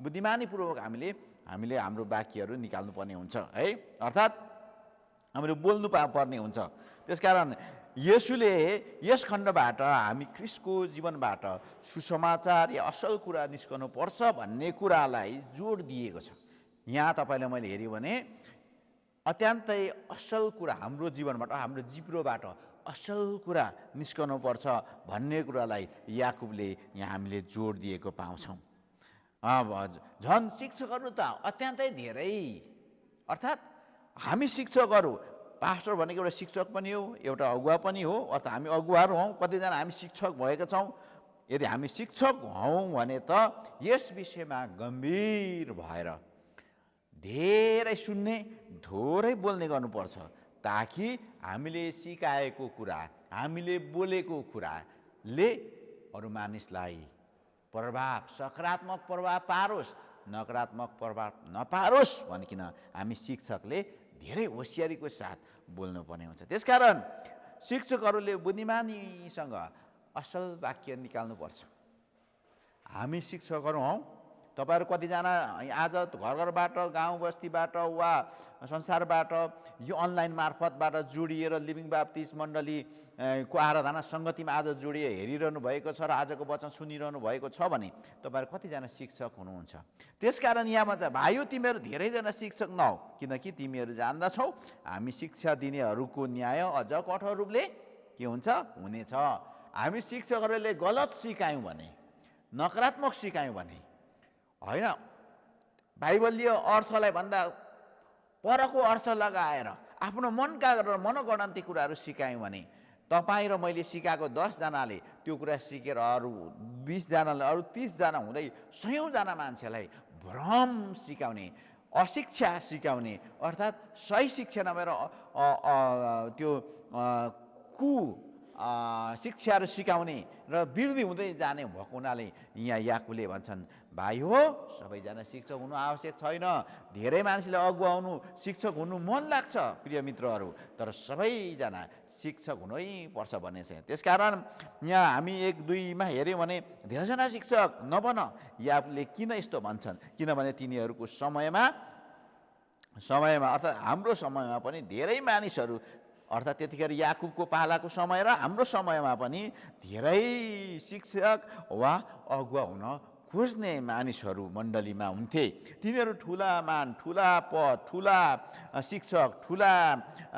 बुद्धिमानीपूर्वक हामीले हाम्रो वाक्यहरू निकाल्नुपर्ने हुन्छ है, अर्थात् हामीले बोल्नु पर्ने हुन्छ। त्यसकारण येशूले यस खण्डबाट हामी ख्रीष्टको जीवनबाट सुसमाचार या असल कुरा निस्कनु पर्छ भन्ने कुरालाई जोड दिएको छ। यहाँ तपाईँले मैले हेऱ्यो भने अत्यन्तै असल कुरा हाम्रो जीवनबाट हाम्रो जिब्रोबाट असल कुरा निस्कनु पर्छ भन्ने कुरालाई याकुबले यहाँ हामीले जोड दिएको पाउँछौँ। झन् शिक्षकहरू त अत्यन्तै धेरै, अर्थात् हामी शिक्षकहरू, पास्टर भनेको एउटा शिक्षक पनि हो, एउटा अगुवा पनि हो, अर्थात् हामी अगुवाहरू हौँ। कतिजना हामी शिक्षक भएका छौँ। यदि हामी शिक्षक हौँ भने त यस विषयमा गम्भीर भएर धेरै सुन्ने, थोरै बोल्ने गर्नुपर्छ, ताकि हामीले सिकाएको कुरा, हामीले बोलेको कुराले अरू मानिसलाई प्रभाव, सकारात्मक प्रभाव पारोस्, नकारात्मक प्रभाव नपारोस् भनिकन हामी शिक्षकले धेरै होसियारीको साथ बोल्नुपर्ने हुन्छ। त्यसकारण शिक्षकहरूले बुद्धिमानीसँग असल वाक्य निकाल्नुपर्छ। हामी शिक्षकहरू हौँ। तपाईँहरू कतिजना आज घर घरबाट, गाउँ बस्तीबाट वा संसारबाट यो अनलाइन मार्फतबाट जोडिएर लिभिङ बाप्टिस्ट मण्डलीको आराधना सङ्गतिमा आज जोडिएर हेरिरहनु भएको छ र आजको वचन सुनिरहनु भएको छ भने तपाईँहरू कतिजना शिक्षक हुनुहुन्छ। त्यसकारण यहाँमा चाहिँ भाइयो तिमीहरू धेरैजना शिक्षक नहौ, किनकि तिमीहरू जान्दछौ हामी शिक्षा दिनेहरूको न्याय अझ कठोर रूपले के हुन्छ, हुनेछ। हामी शिक्षकहरूले गलत सिकायौँ भने, नकारात्मक सिकायौँ भने, होइन बाइबलीय अर्थलाई भन्दा परको अर्थ लगाएर आफ्नो मनका मनगणन्ती कुराहरू सिकायौँ भने तपाईँ र मैले सिकाएको 10 जनाले त्यो कुरा सिकेर अरू 20 जनाले, अरू 30 जना हुँदै 100 जना मान्छेलाई भ्रम सिकाउने, अशिक्षा सिकाउने, अर्थात् सही शिक्षा नभएर त्यो शिक्षाहरू सिकाउने र वृद्धि हुँदै जाने भएको हुनाले यहाँ याकुबले भन्छन्, भाइ हो सबैजना शिक्षक हुनु आवश्यक छैन। धेरै मान्छेले अगुवा हुनु, शिक्षक हुनु मन लाग्छ प्रिय मित्रहरू, तर सबैजना शिक्षक हुनै पर्छ भन्ने छ। त्यसकारण यहाँ हामी 1-2मा हेऱ्यौँ भने धेरैजना शिक्षक नबन। याकुबले किन यस्तो भन्छन्, किनभने तिनीहरूको समयमा अर्थात् हाम्रो समयमा पनि धेरै मानिसहरू, अर्थात् त्यतिखेर याकुबको पालाको समय र हाम्रो समयमा पनि धेरै शिक्षक वा अगुवा हुन खोज्ने मानिसहरू मण्डलीमा हुन्थे। तिनीहरू ठुला मान, ठुला पद, ठुला शिक्षक, ठुला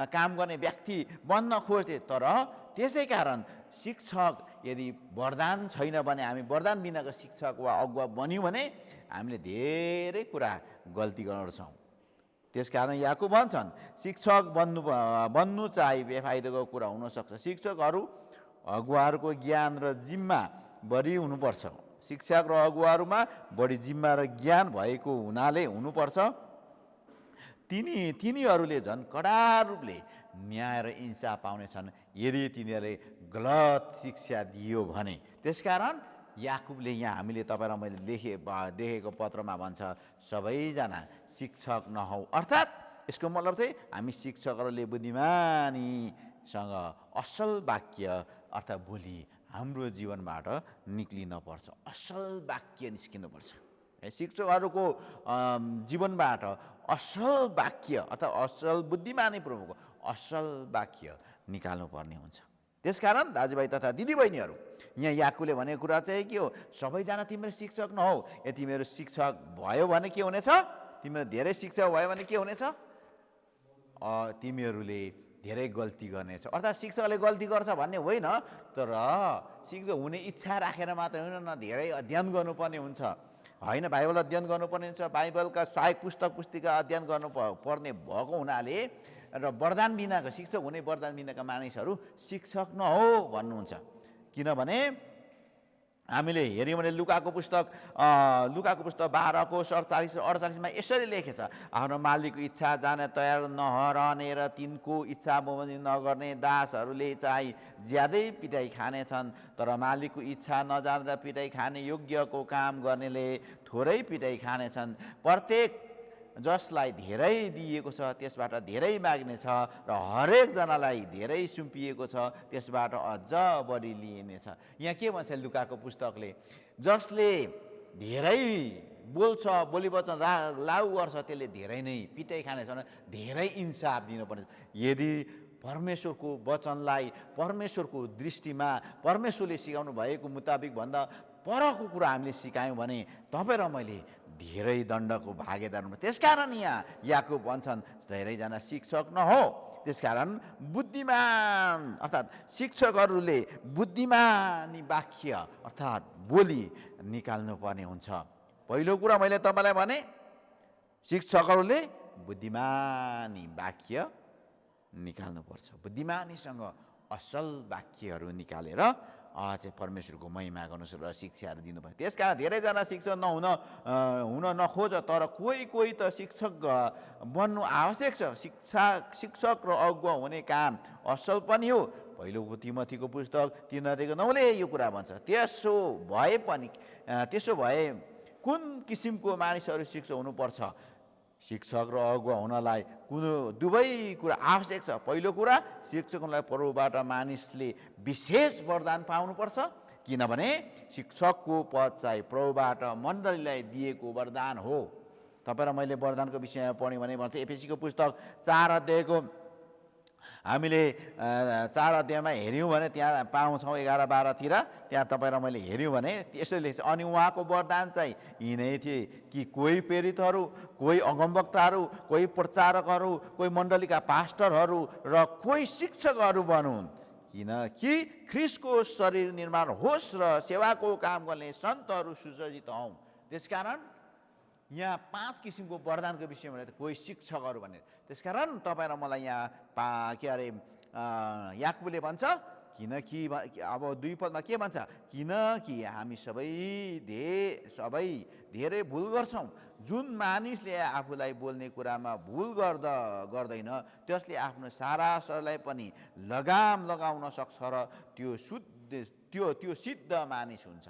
काम गर्ने व्यक्ति बन्न खोज्थे। तर त्यसै कारण शिक्षक यदि वरदान छैन भने, हामी वरदान बिनाको शिक्षक वा अगुवा बन्यौँ भने हामीले धेरै कुरा गल्ती गर्छौँ। त्यसकारण याकुब भन्छन् शिक्षक बन्नु चाहिँ बेफाइदाको कुरा हुनसक्छ। शिक्षकहरू अगुवाहरूको ज्ञान र जिम्मा बढी हुनुपर्छ। शिक्षक र अगुवाहरूमा बढी जिम्मा र ज्ञान भएको हुनाले हुनुपर्छ। तिनीहरूले झन् कडा रूपले न्याय र इन्साफ पाउनेछन् यदि तिनीहरूले गलत शिक्षा दियो भने। त्यसकारण याकुबले यहाँ हामीले तपाईँ र मैले देखेको पत्रमा भन्छ सबैजना शिक्षक नहौ, अर्थात् यसको मतलब चाहिँ हामी शिक्षकहरूले बुद्धिमानीसँग असल वाक्य अर्थात् भोलि हाम्रो जीवनबाट निक्लिनुपर्छ, असल वाक्य निस्किनुपर्छ। शिक्षकहरूको जीवनबाट असल वाक्य अर्थात् असल बुद्धिमानीपूर्वक असल वाक्य निकाल्नुपर्ने हुन्छ। त्यसकारण दाजुभाइ तथा दिदीबहिनीहरू, यहाँ याकुबले भनेको कुरा चाहिँ के हो, सबैजना तिमीहरू शिक्षक नहौ। यदि तिमीहरू शिक्षक भयो भने के हुनेछ, तिमीहरू धेरै शिक्षक भयो भने के हुनेछ, तिमीहरूले धेरै गल्ती गर्नेछ। अर्थात् शिक्षकले गल्ती गर्छ भन्ने होइन, तर शिक्षक हुने इच्छा राखेर मात्र होइन, धेरै अध्ययन गर्नुपर्ने हुन्छ। होइन बाइबल अध्ययन गर्नुपर्ने हुन्छ, बाइबलका सहायक पुस्तक अध्ययन गर्नुपर्ने भएको हुनाले र वरदान बिनाको शिक्षक हुने वरदान बिनाका मानिसहरू शिक्षक नहो भन्नुहुन्छ। किनभने हामीले हेऱ्यौँ भने लुकाको पुस्तक 12:47-48मा यसरी लेखेछ, आफ्नो मालिकको इच्छा जाने तयार नरहने र तिनको इच्छा बमोजिम नगर्ने दासहरूले चाहिँ ज्यादै पिटाइ खानेछन्, तर मालिकको इच्छा नजानेर पिटाइ खाने योग्यको काम गर्नेले थोरै पिटाइ खानेछन्। प्रत्येक जसलाई धेरै दिएको छ त्यसबाट धेरै माग्नेछ र हरेकजनालाई धेरै सुम्पिएको छ त्यसबाट अझ बढी लिइनेछ। यहाँ के भन्छ लुकाको पुस्तकले, जसले धेरै बोल्छ, बोली वचन लागु गर्छ त्यसले धेरै नै पिटाइ खानेछ, धेरै इन्साफ दिनुपर्ने। यदि परमेश्वरको वचनलाई परमेश्वरको दृष्टिमा परमेश्वरले सिकाउनु भएको मुताबिक भन्दा परको कुरा हामीले सिकायौँ भने तपाईँ र मैले धेरै दण्डको भागीदार हुन्छौँ। त्यसकारण यहाँ याकुब भन्छन् धेरैजना शिक्षक नहो, त्यसकारण बुद्धिमान अर्थात् शिक्षकहरूले बुद्धिमानी वाक्य अर्थात् बोली निकाल्नु पर्ने हुन्छ। पहिलो कुरा मैले तपाईँलाई भने शिक्षकहरूले बुद्धिमानी वाक्य निकाल्नुपर्छ। बुद्धिमानीसँग असल वाक्यहरू निकालेर चाहिँ परमेश्वरको महिमा गर्नुहोस् र शिक्षाहरू दिनुपर्छ। त्यसकारण धेरैजना शिक्षक हुन नखोज, तर कोही त शिक्षक बन्नु आवश्यक छ। शिक्षक र अगुवा हुने काम असल पनि हो। पहिलो तिमोथीको पुस्तक 3:9ले यो कुरा भन्छ। त्यसो भए कुन किसिमको मानिसहरू शिक्षक हुनुपर्छ? शिक्षक र अगुवा हुनलाई दुवै कुरा आवश्यक छ। पहिलो कुरा शिक्षकलाई प्रभुबाट मानिसले विशेष वरदान पाउनुपर्छ, किनभने शिक्षकको पद चाहिँ प्रभुबाट मण्डलीलाई दिएको वरदान हो। तपाईँ र मैले वरदानको विषयमा पढ्यौँ भने भन्छ एफएसीको पुस्तक 4 अध्यायको हामीले 4 अध्यायमा हेऱ्यौँ भने त्यहाँ पाउँछौँ 11-12तिर। त्यहाँ तपाईँ र मैले हेऱ्यौँ भने यसो लेख्छ, अनि उहाँको वरदान चाहिँ यिनै थिए कि कोही प्रेरितहरू, कोही अगमवक्ताहरू, कोही प्रचारकहरू, कोही मण्डलीका पास्टरहरू र कोही शिक्षकहरू बनुन्, किनकि ख्रिस्टको शरीर निर्माण होस् र सेवाको काम गर्ने सन्तहरू सुसज्जित हौँ। त्यसकारण यहाँ 5 किसिमको वरदानको विषयमा कोही शिक्षकहरू भने। त्यसकारण तपाईँ र मलाई यहाँ याकुबले भन्छ किनकि अब 2 पदमा के भन्छ? किनकि हामी सबै धेरै भुल गर्छौँ। जुन मानिसले आफूलाई बोल्ने कुरामा भुल गर्दैन त्यसले आफ्नो सारा शरीरलाई पनि लगाम लगाउन सक्छ र त्यो सिद्ध मानिस हुन्छ।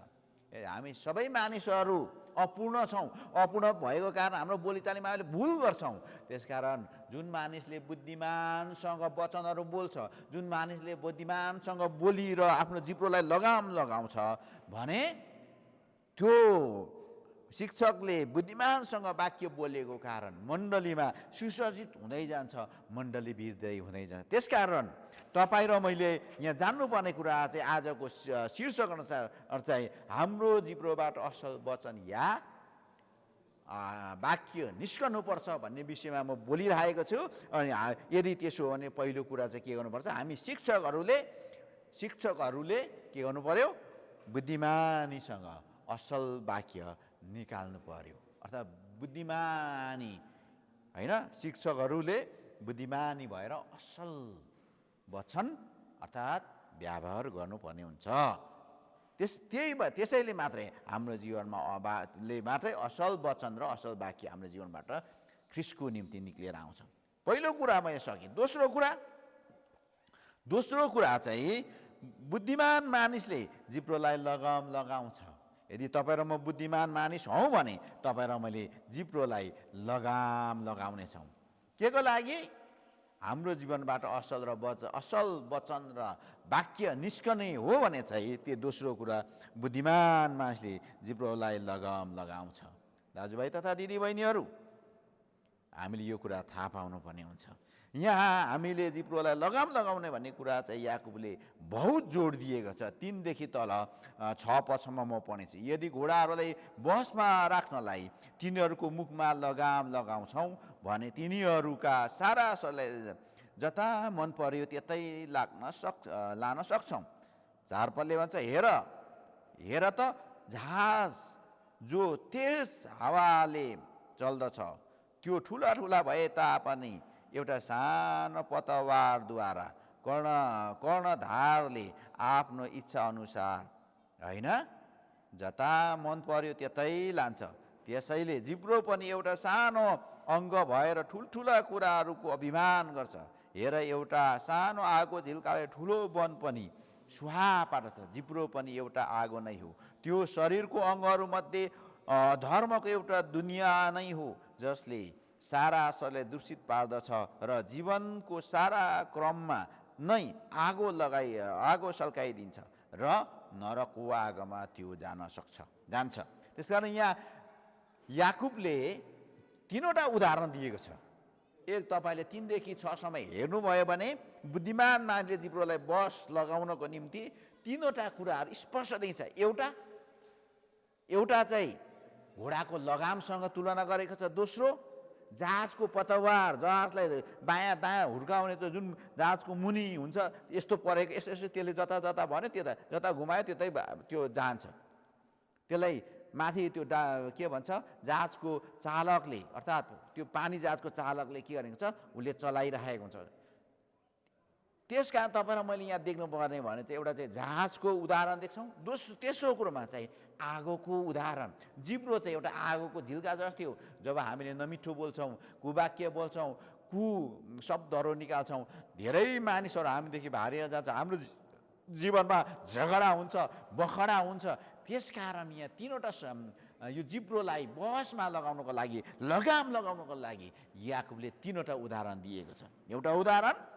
हामी सबै मानिसहरू अपूर्ण छौँ। अपूर्ण भएको कारण हाम्रो बोलीचालीमा हामीले भुल गर्छौँ। त्यसकारण जुन मानिसले बुद्धिमानसँग वचनहरू बोल्छ, जुन मानिसले बुद्धिमानसँग बोली र आफ्नो जिब्रोलाई लगाम लगाउँछ भने त्यो शिक्षकले बुद्धिमानसँग वाक्य बोलेको कारण मण्डलीमा सुसज्जित हुँदै जान्छ, मण्डली वृद्धि हुँदै जान्छ। त्यसकारण तपाईँ र मैले यहाँ जान्नुपर्ने कुरा चाहिँ आजको शीर्षक अनुसार चाहिँ हाम्रो जिब्रोबाट असल वचन या वाक्य निस्कनुपर्छ भन्ने विषयमा म बोलिरहेको छु। अनि यदि त्यसो हो भने पहिलो कुरा चाहिँ के गर्नुपर्छ? हामी शिक्षकहरूले के गर्नु पर्यो? बुद्धिमानीसँग असल वाक्य निकाल्नु पर्यो। अर्थात् बुद्धिमानी होइन, शिक्षकहरूले बुद्धिमानी भएर असल वचन अर्थात् व्यवहार गर्नुपर्ने हुन्छ। त्यसैले मात्रै हाम्रो जीवनमा मात्रै असल वचन र असल वाक्य हाम्रो जीवनबाट ख्रिस्टको निम्ति निक्लिएर आउँछ। पहिलो कुरा मैले सकेँ। दोस्रो कुरा चाहिँ बुद्धिमान मानिसले जिब्रोलाई लगाम लगाउँछ। यदि तपाईँ र म बुद्धिमान मानिस हौँ भने तपाईँ र मैले जिब्रोलाई लगाम लगाउनेछौँ। के को लागि? हाम्रो जीवनबाट असल वचन र वाक्य निस्कने हो भने चाहिँ त्यो दोस्रो कुरा बुद्धिमान मानिसले जिब्रोलाई लगाम लगाउँछ। दाजुभाइ तथा दिदीबहिनीहरू, हामीले यो कुरा थाहा पाउनुपर्ने हुन्छ। यहाँ हामीले जिब्रोलाई लगाम लगाउने भन्ने कुरा चाहिँ याकुबले बहुत जोड दिएको छ। 3 देखि तल 6 पदसम्म म पढ्नेछु। यदि घोडाहरूलाई बसमा राख्नलाई तिनीहरूको मुखमा लगाम लगाउँछौँ भने तिनीहरूका सारा शरीरलाई जता मन पर्यो त्यतै लान सक्छौँ। 4 पदले भन्छ, हेर त जहाज जो तेज हावाले चल्दछ त्यो ठुला भए तापनि एउटा सानो पतवारद्वारा कर्णधारले आफ्नो इच्छा अनुसार होइन जता मन पर्यो त्यतै लान्छ। त्यसैले जिब्रो पनि एउटा सानो अङ्ग भएर ठुल्ठुला कुराहरूको अभिमान गर्छ। हेर, एउटा सानो आगो झिल्काले ठुलो वन पनि सुहा पार्दछ। जिब्रो पनि एउटा आगो नै हो। त्यो शरीरको अङ्गहरूमध्ये धर्मको एउटा दुनिया नै हो जसले सारा शरीरलाई दूषित पार्दछ र जीवनको सारा क्रममा नै आगो सल्काइदिन्छ र नरकको आगोमा त्यो जान्छ। त्यसकारण यहाँ याकुबले 3वटा उदाहरण दिएको छ। एक तपाईँले 3 देखि 6 सम्म हेर्नुभयो भने बुद्धिमान मानिसले जिब्रोलाई बस लगाउनको निम्ति 3वटा कुराहरू स्पष्ट देखिन्छ। एउटा चाहिँ घोडाको लगामसँग तुलना गरेको छ। दोस्रो जहाजको पतवार, जहाजलाई बायाँ दायाँ हुर्काउने त जुन जहाजको मुनि हुन्छ यस्तो परेको यस्तो यस्तो त्यसले जता जता भन्यो त्यता जता घुमायो त्यतै त्यो जान्छ। त्यसलाई माथि त्यो के भन्छ जहाजको चालकले अर्थात् त्यो पानी जहाजको चालकले के गरेको छ उसले चलाइरहेको हुन्छ। त्यस कारण तपाईँ र मैले यहाँ देख्नुपर्ने भने चाहिँ एउटा चाहिँ जहाजको उदाहरण देख्छौँ। तेस्रो कुरोमा चाहिँ आगोको उदाहरण। जिब्रो चाहिँ एउटा आगोको झिल्का जस्तै हो। जब हामीले नमिठो बोल्छौँ, कुवाक्य बोल्छौँ, शब्दहरू निकाल्छौँ, धेरै मानिसहरू हामीदेखि भारिएर जान्छ, हाम्रो जीवनमा झगडा हुन्छ, बखडा हुन्छ। त्यसकारण यहाँ 3वटा यो जिब्रोलाई बसमा लगाउनको लागि, लगाम लगाउनको लागि याकुबले 3वटा उदाहरण दिएको छ। एउटा उदाहरण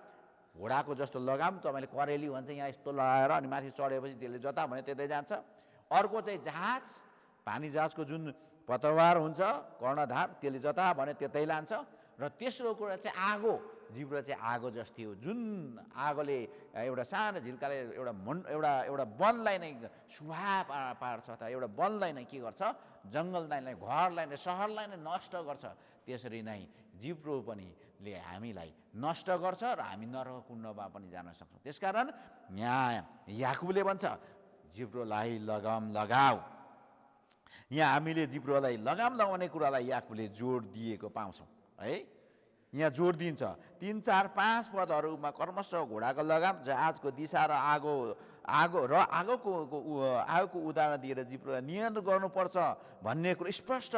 घोडाको जस्तो लगाम, तपाईँले करेली भन्छ, यहाँ यस्तो लगाएर अनि माथि चढेपछि त्यसले जता भने त्यतै जान्छ। अर्को चाहिँ जहाज, पानी जहाजको जुन पतवार हुन्छ कर्णधार, त्यसले जता भने त्यतै लान्छ। र तेस्रो कुरा चाहिँ आगो, जिब्रो चाहिँ आगो जस्तै हो। जुन आगोले एउटा सानो झिल्काले एउटा वनलाई नै सुहा पार्छ, अथवा एउटा वनलाई नै के गर्छ, जङ्गललाई नै, घरलाई नै, सहरलाई नै नष्ट गर्छ। त्यसरी नै जिब्रो पनि हामीलाई नष्ट गर्छ र हामी नरक कुण्डमा पनि जान सक्छौँ। त्यसकारण यहाँ याकुबले भन्छ जिब्रोलाई लगाम लगाऊ। यहाँ हामीले जिब्रोलाई लगाम लगाउने कुरालाई याकुबले जोड दिएको पाउँछौँ है। यहाँ जोड दिन्छ 3, 4, 5 पदहरूमा क्रमशः घोडाको लगाम, जहाजको दिशा र आगोको उदाहरण दिएर जिब्रोलाई नियन्त्रण गर्नुपर्छ भन्ने कुरो स्पष्ट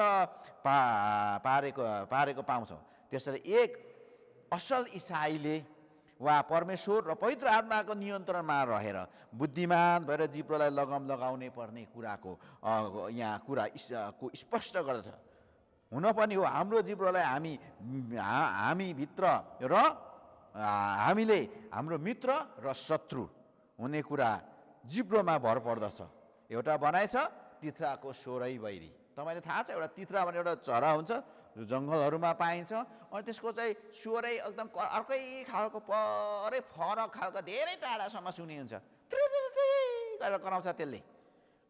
पारेको पाउँछौँ। त्यसरी एक असल इसाईले वा परमेश्वर र पवित्र आत्माको नियन्त्रणमा रहेर बुद्धिमान भएर जिब्रोलाई लगाम लगाउने पर्ने कुराको यहाँ कुराको स्पष्ट गर्दछ। हुन पनि हो, हाम्रो जिब्रोलाई हामीभित्र र हामीले हाम्रो मित्र र शत्रु हुने कुरा जिब्रोमा भर पर्दछ। एउटा भनाइ छ तित्राको स्वरै बैरी। तपाईँले थाहा छ एउटा तित्रा भन्ने एउटा चरा हुन्छ जो जङ्गलहरूमा पाइन्छ, अनि त्यसको चाहिँ स्वरै एकदम अर्कै खालको परै फरक खालको धेरै टाढासम्म सुनिन्छ, गरेर कराउँछ त्यसले।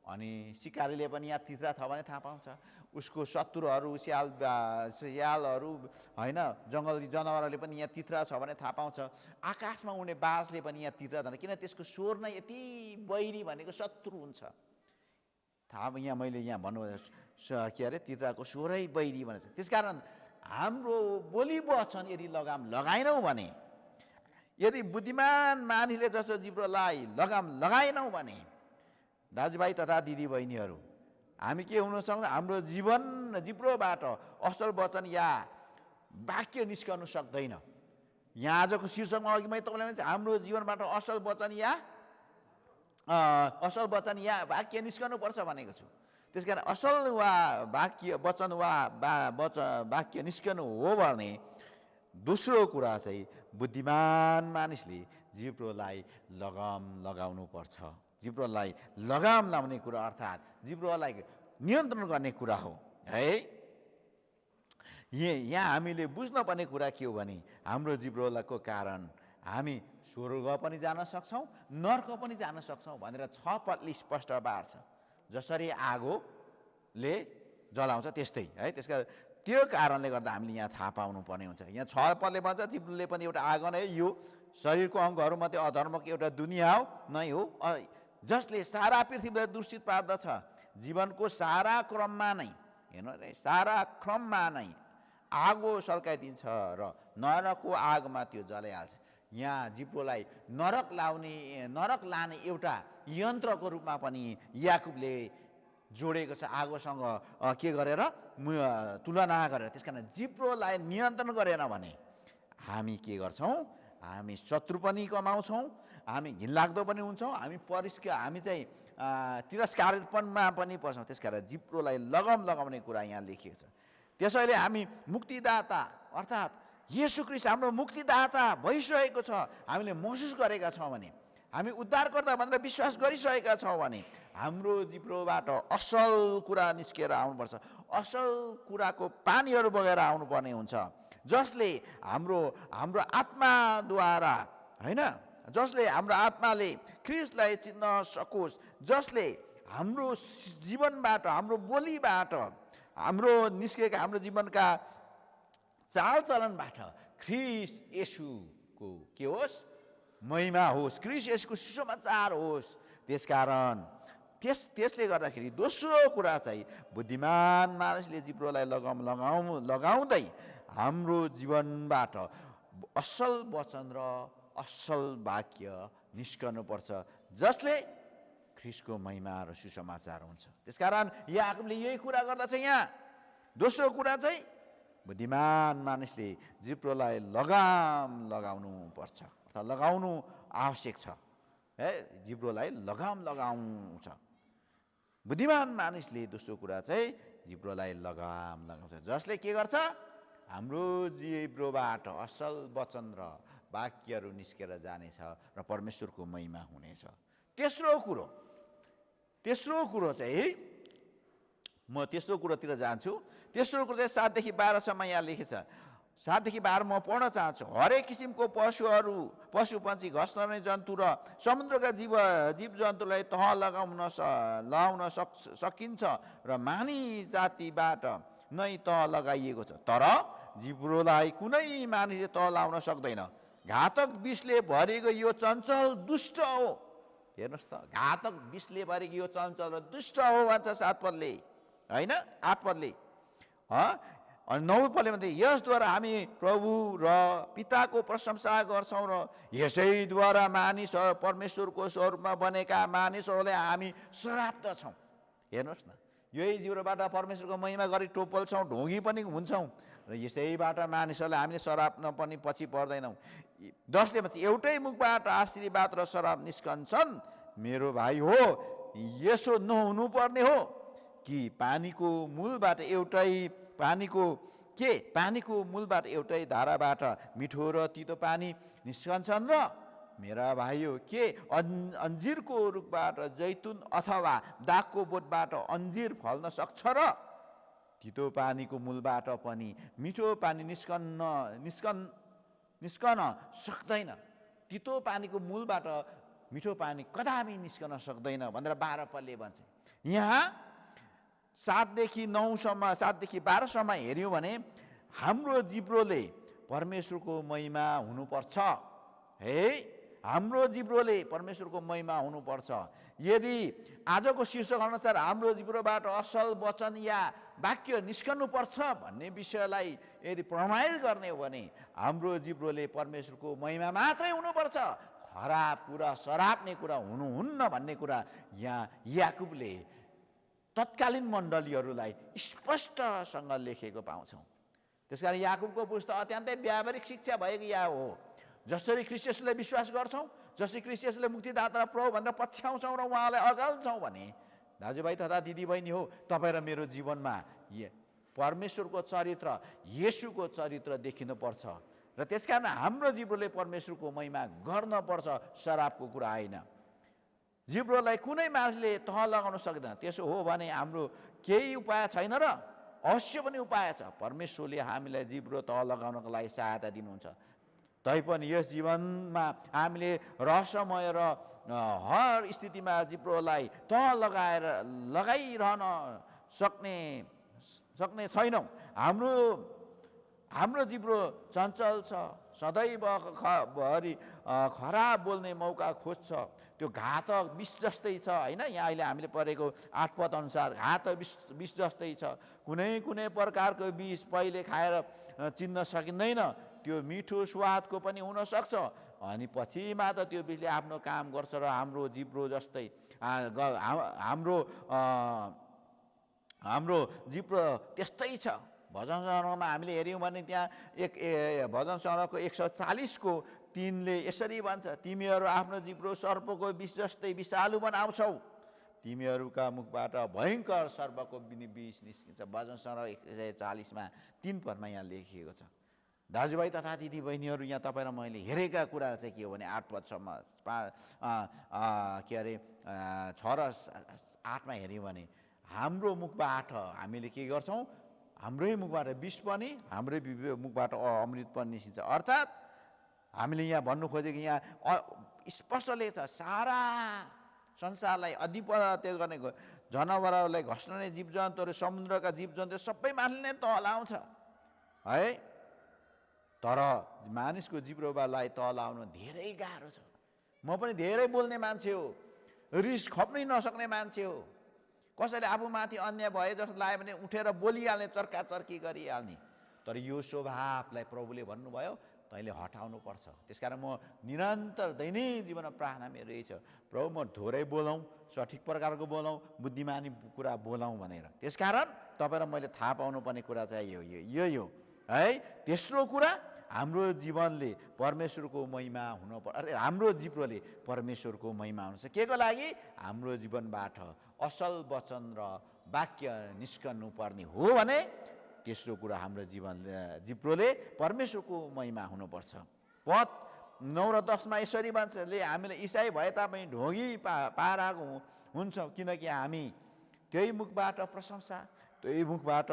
अनि सिकारीले पनि यहाँ तित्रा छ भने थाहा पाउँछ। उसको शत्रुहरू स्यालहरू होइन, जङ्गली जनावरहरूले पनि यहाँ तित्रा छ भने थाहा पाउँछ। आकाशमा उड्ने बाजले पनि यहाँ तित्रा जान्छ, किन त्यसको स्वर नै यति बैरी भनेको शत्रु हुन्छ। थाहा यहाँ मैले यहाँ भन्नु के अरे तित्राको स्वरै बैरी भनेको छ। त्यसकारण हाम्रो बोली वचन यदि लगाम लगाएनौँ भने, यदि बुद्धिमान मानिसले जस्तो जिब्रोलाई लगाम लगाएनौँ भने, दाजुभाइ तथा दिदीबहिनीहरू, हामी के हुन सक्छ, हाम्रो जिब्रोबाट असल वचन या वाक्य निस्कनु सक्दैन। यहाँ आजको शीर्षकमा अघि मैले तपाईँलाई भन्छ हाम्रो जीवनबाट असल वचन या वाक्य निस्कनुपर्छ भनेको छु। त्यसकारण असल वा वचन वा वाक्य निस्कनु हो भने दोस्रो कुरा चाहिँ बुद्धिमान मानिसले जिब्रोलाई लगाम लगाउनु पर्छ। जिब्रोलाई लगाम लाउने कुरा अर्थात् जिब्रोलाई नियन्त्रण गर्ने कुरा हो है। यहाँ हामीले बुझ्नुपर्ने कुरा के हो भने हाम्रो जिब्रोको कारण हामी स्वर्ग पनि जान सक्छौँ, नर्क पनि जान सक्छौँ भनेर 6 पदले स्पष्ट पार्छ। जसरी आगोले जलाउँछ त्यस्तै है। त्यसकारण त्यो कारणले गर्दा हामीले यहाँ थाहा पाउनुपर्ने हुन्छ। यहाँ 6 पदले भन्छ जिब्रोले पनि एउटा आगो नै यो शरीरको अङ्गहरूमध्ये अधर्मको एउटा दुनिया नै हो जसले सारा पृथ्वीलाई दूषित पार्दछ। जीवनको सारा क्रममा नै आगो सल्काइदिन्छ र नरकको आगोमा त्यो जलाइहाल्छ। यहाँ जिब्रोलाई नरक लाने एउटा यन्त्रको रूपमा पनि याकुबले जोडेको छ, आगोसँग के गरेर तुलना गरेर। त्यसकारण जिब्रोलाई नियन्त्रण गरेन भने हामी के गर्छौँ, हामी शत्रु पनि कमाउँछौँ, हामी घिनलाग्दो पनि हुन्छौँ, हामी चाहिँ तिरस्कारपनमा पनि पर्छौँ। त्यसकारण जिब्रोलाई लगाम लगाउने कुरा यहाँ लेखिएको छ। त्यसैले हामी मुक्तिदाता अर्थात् येशू ख्रीष्ट हाम्रो मुक्तिदाता भइसकेको छ, हामीले महसुस गरेका छौँ भने, हामी उद्धारकर्ता भनेर विश्वास गरिसकेका छौँ भने हाम्रो जिब्रोबाट असल कुरा निस्केर आउनुपर्छ। असल कुराको पानीहरू बगेर आउनुपर्ने हुन्छ। जसले हाम्रो हाम्रो आत्माद्वारा होइन, जसले हाम्रो आत्माले ख्रीष्टलाई चिन्न सकोस्, जसले हाम्रो जीवनबाट, हाम्रो बोलीबाट, हाम्रो निस्केका हाम्रो जीवनका चालचलनबाट ख्रीष्ट येशूको के होस्, महिमा होस्, ख्रीष्ट येशूको सुसमाचार होस्। त्यसकारण त्यसले गर्दाखेरि दोस्रो कुरा चाहिँ बुद्धिमान मानिसले जिब्रोलाई लगाउँदै हाम्रो जीवनबाट असल वचन र असल वाक्य निस्कनुपर्छ, जसले ख्रीष्टको महिमा र सुसमाचार हुन्छ। त्यसकारण याकुबले यही कुरा गर्दछ। यहाँ दोस्रो कुरा चाहिँ बुद्धिमान मानिसले जिब्रोलाई लगाउनु पर्छ, अर्थात् लगाउनु आवश्यक छ। जिब्रोलाई लगाउँछ। बुद्धिमान मानिसले दोस्रो कुरा चाहिँ जिब्रोलाई लगाउँछ, जसले के गर्छ, हाम्रो जिब्रोबाट असल वचन र वाक्यहरू निस्केर जानेछ र परमेश्वरको महिमा हुनेछ। तेस्रो कुरो चाहिँ म तेस्रो कुरोतिर जान्छु। तेस्रो कुरो चाहिँ 7 देखि 12सम्म यहाँ लेखेछ। 7 देखि 12 म पढ्न चाहन्छु। हरेक किसिमको पशु पक्षी, घाँस नर्ने जन्तु र समुद्रका जीव जन्तुलाई तह लगाउन सकिन्छ र मानिस जातिबाट नै तह लगाइएको छ, तर जिब्रोलाई कुनै मानिसले तह लाउन सक्दैन। घातक विषले भरिएको यो चञ्चल दुष्ट हो। हेर्नुहोस् त, घातक विषले भरिएको यो चञ्चल र दुष्ट हो भन्छ 7 पदले, होइन 8 पदले। अनि 9 पदले भन्दै यसद्वारा हामी प्रभु र पिताको प्रशंसा गर्छौँ र यसैद्वारा परमेश्वरको स्वरूपमा बनेका मानिसहरूलाई हामी श्राप्त छौँ। हेर्नुहोस् न, यही जिब्रोबाट परमेश्वरको महिमा गरी टोपल्छौँ, ढोगी पनि हुन्छौँ र यसैबाट मानिसहरूलाई हामीले श्राप्न पनि पछि पर्दैनौँ। 10ले भन्छ एउटै मुखबाट आशीर्वाद र श्राप निस्कन्छन्। मेरो भाइ हो, यसो नहुनु पर्ने हो कि पानीको मूलबाट एउटै धाराबाट मिठो र तितो पानी निस्कन्छन् र मेरा भाइयो के अन्जिरको रुखबाट जैतुन अथवा दागको बोटबाट अन्जिर फल्न सक्छ र तितो पानीको मूलबाट पनि मिठो पानी निस्कन सक्दैन। तितो पानीको मूलबाट मिठो पानी कदापि निस्कन सक्दैन भनेर 12 पदले भन्छ। यहाँ 7 देखि 12सम्म हेऱ्यौँ भने हाम्रो जिब्रोले परमेश्वरको महिमा हुनुपर्छ। हाम्रो जिब्रोले परमेश्वरको महिमा हुनुपर्छ। यदि आजको शीर्षक अनुसार हाम्रो जिब्रोबाट असल वचन या वाक्य निस्कनुपर्छ भन्ने विषयलाई यदि प्रमाणित गर्ने हो भने हाम्रो जिब्रोले परमेश्वरको महिमा मात्रै हुनुपर्छ, खराब कुरा, सराप्ने कुरा हुनुहुन्न भन्ने कुरा यहाँ याकुबले तत्कालीन मण्डलीहरूलाई स्पष्टसँग लेखेको पाउँछौँ। त्यसकारण याकुबको पुस्तक अत्यन्तै व्यावहारिक शिक्षा भएको या हो। जसरी ख्रीष्ट येशूलाई विश्वास गर्छौँ, जसरी ख्रीष्ट येशूलाई मुक्तिदाता र प्रभु भनेर पछ्याउँछौँ र उहाँलाई अगाल्छौँ भने दाजुभाइ तथा दिदीबहिनी हो, तपाईँ र मेरो जीवनमा परमेश्वरको चरित्र, येशूको चरित्र देखिनुपर्छ र त्यसकारण हाम्रो जिब्रोले परमेश्वरको महिमा गर्नपर्छ, शराबको कुरा होइन। जिब्रोलाई कुनै मानिसले तह लगाउन सक्दैन। त्यसो हो भने हाम्रो केही उपाय छैन र अवश्य पनि उपाय छ। परमेश्वरले हामीलाई जिब्रो तह लगाउनको लागि सहायता दिनुहुन्छ। तैपनि यस जीवनमा हामीले रहस्यमय र हर स्थितिमा जिब्रोलाई तह लगाइरहन सक्ने छैनौँ। हाम्रो जिब्रो चञ्चल छ, सदैव खराब बोल्ने मौका खोज्छ। त्यो घातक विष जस्तै छ, होइन। यहाँ अहिले हामीले पढेको 8 पद अनुसार घातक विष जस्तै छ। कुनै प्रकारको विष पहिले खाएर चिन्न सकिँदैन। त्यो मिठो स्वादको पनि हुनसक्छ, अनि पछिमा त त्यो विषले आफ्नो काम गर्छ र हाम्रो जिब्रो जस्तै हाम्रो जिब्रो त्यस्तै छ। भजन सङ्ग्रहमा हामीले हेऱ्यौँ भने त्यहाँ भजन सङ्ग्रहको 140को 3ले यसरी भन्छ, तिमीहरू आफ्नो जिब्रो सर्पको विष जस्तै विषालु बनाउँछौ, तिमीहरूका मुखबाट भयङ्कर सर्पको विष निस्किन्छ। भजन सङ्ग्रह 140मा 3 पदमा यहाँ लेखिएको छ। दाजुभाइ तथा दिदीबहिनीहरू, यहाँ तपाईँ र मैले हेरेका कुरा चाहिँ के हो भने 8 पदसम्म 6 र 8मा हेऱ्यौँ भने हाम्रो मुखबाट हामीले के गर्छौँ, हाम्रै मुखबाट विष पनि हाम्रै मुखबाट अमृत पनि निस्किन्छ। अर्थात् हामीले यहाँ भन्नु खोजेको यहाँ स्पष्ट लेख्छ, सारा संसारलाई अधिपत्य गर्ने जनावरहरूलाई घस्ने जीवजन्तुहरू, समुद्रका जीवजन्तु सबै मानिसले नै तहलाउँछ है। तर मानिसको जिब्रोलाई तहलाउनु धेरै गाह्रो छ। म पनि धेरै बोल्ने मान्छे हो, रिस खप्नै नसक्ने मान्छे हो। कसैले आफूमाथि अन्याय भए जस्तो लाग्यो भने उठेर बोलिहाल्ने, चर्काचर्की गरिहाल्ने। तर यो स्वभावलाई प्रभुले भन्नुभयो तैँले हटाउनु पर्छ। त्यसकारण म निरन्तर दैनिक जीवनमा प्रार्थना मेरो यही छ, प्रभु म थोरै बोलाउँ, सठिक प्रकारको बोलाउँ, बुद्धिमानी कुरा बोलाउँ भनेर। त्यसकारण तपाईँ र मैले थाहा पाउनुपर्ने कुरा चाहिँ यही हो है। तेस्रो कुरा, हाम्रो जीवनले परमेश्वरको महिमा हुनुपर्छ। हाम्रो जिब्रोले परमेश्वरको महिमा हुनुपर्छ। के को लागि? हाम्रो जीवनबाट असल वचन र वाक्य निस्कनु पर्ने हो भने तेस्रो कुरा, हाम्रो जिब्रोले परमेश्वरको महिमा हुनुपर्छ। पद 9 र 10 यसरी भन्छ, हामीले इसाई भए तापनि ढोगी पाराको हुन्छ, किनकि हामी त्यही मुखबाट प्रशंसा, त्यही मुखबाट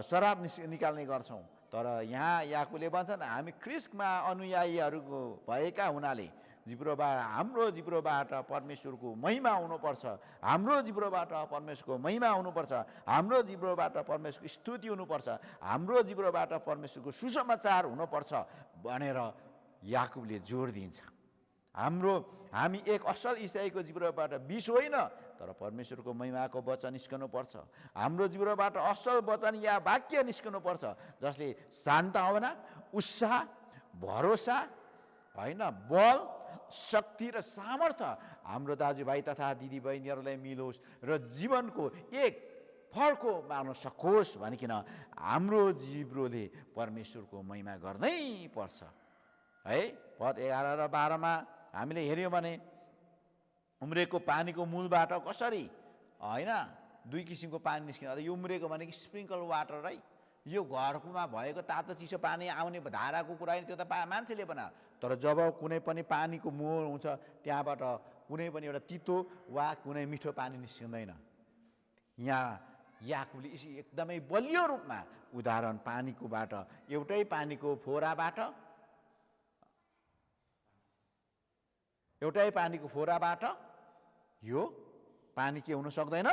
शराब निकाल्ने गर्छौँ। तर यहाँ याकुबले भन्छन्, हामी ख्रिस्टमा अनुयायीहरूको भएका हुनाले हाम्रो जिब्रोबाट परमेश्वरको महिमा हुनुपर्छ। हाम्रो जिब्रोबाट परमेश्वरको महिमा हुनुपर्छ। हाम्रो जिब्रोबाट परमेश्वरको स्तुति हुनुपर्छ। हाम्रो जिब्रोबाट परमेश्वरको सुसमाचार हुनुपर्छ भनेर याकुबले जोड दिन्छ। हामी एक असल इसाईको जिब्रोबाट विष होइन, तर परमेश्वरको महिमाको वचन निस्कनुपर्छ। हाम्रो जिब्रोबाट असल वचन या वाक्य निस्कनुपर्छ, जसले सान्त्वना, उत्साह, भरोसा होइन, बल, शक्ति र सामर्थ्य हाम्रो दाजुभाइ तथा दिदीबहिनीहरूलाई मिलोस् र जीवनको एक फलको मार्न सकोस् भनिकन हाम्रो जिब्रोले परमेश्वरको महिमा गर्नै पर्छ है। पद 11 र 12 हामीले हेऱ्यौँ भने उम्रेको पानीको मूलबाट कसरी होइन 2 किसिमको पानी निस्किन्छ। यो उम्रेको भनेको स्प्रिङ्कल वाटर है। यो घरमा भएको तातो चिसो पानी आउने धाराको कुरा होइन, त्यो त मान्छेले बनायो। तर जब कुनै पनि पानीको मोह हुन्छ, त्यहाँबाट कुनै पनि एउटा तितो वा कुनै मिठो पानी निस्किँदैन। यहाँ याकुबले एकदमै बलियो रूपमा उदाहरण पानीकोबाट, एउटै पानीको फोराबाट यो पानी के हुन सक्दैन,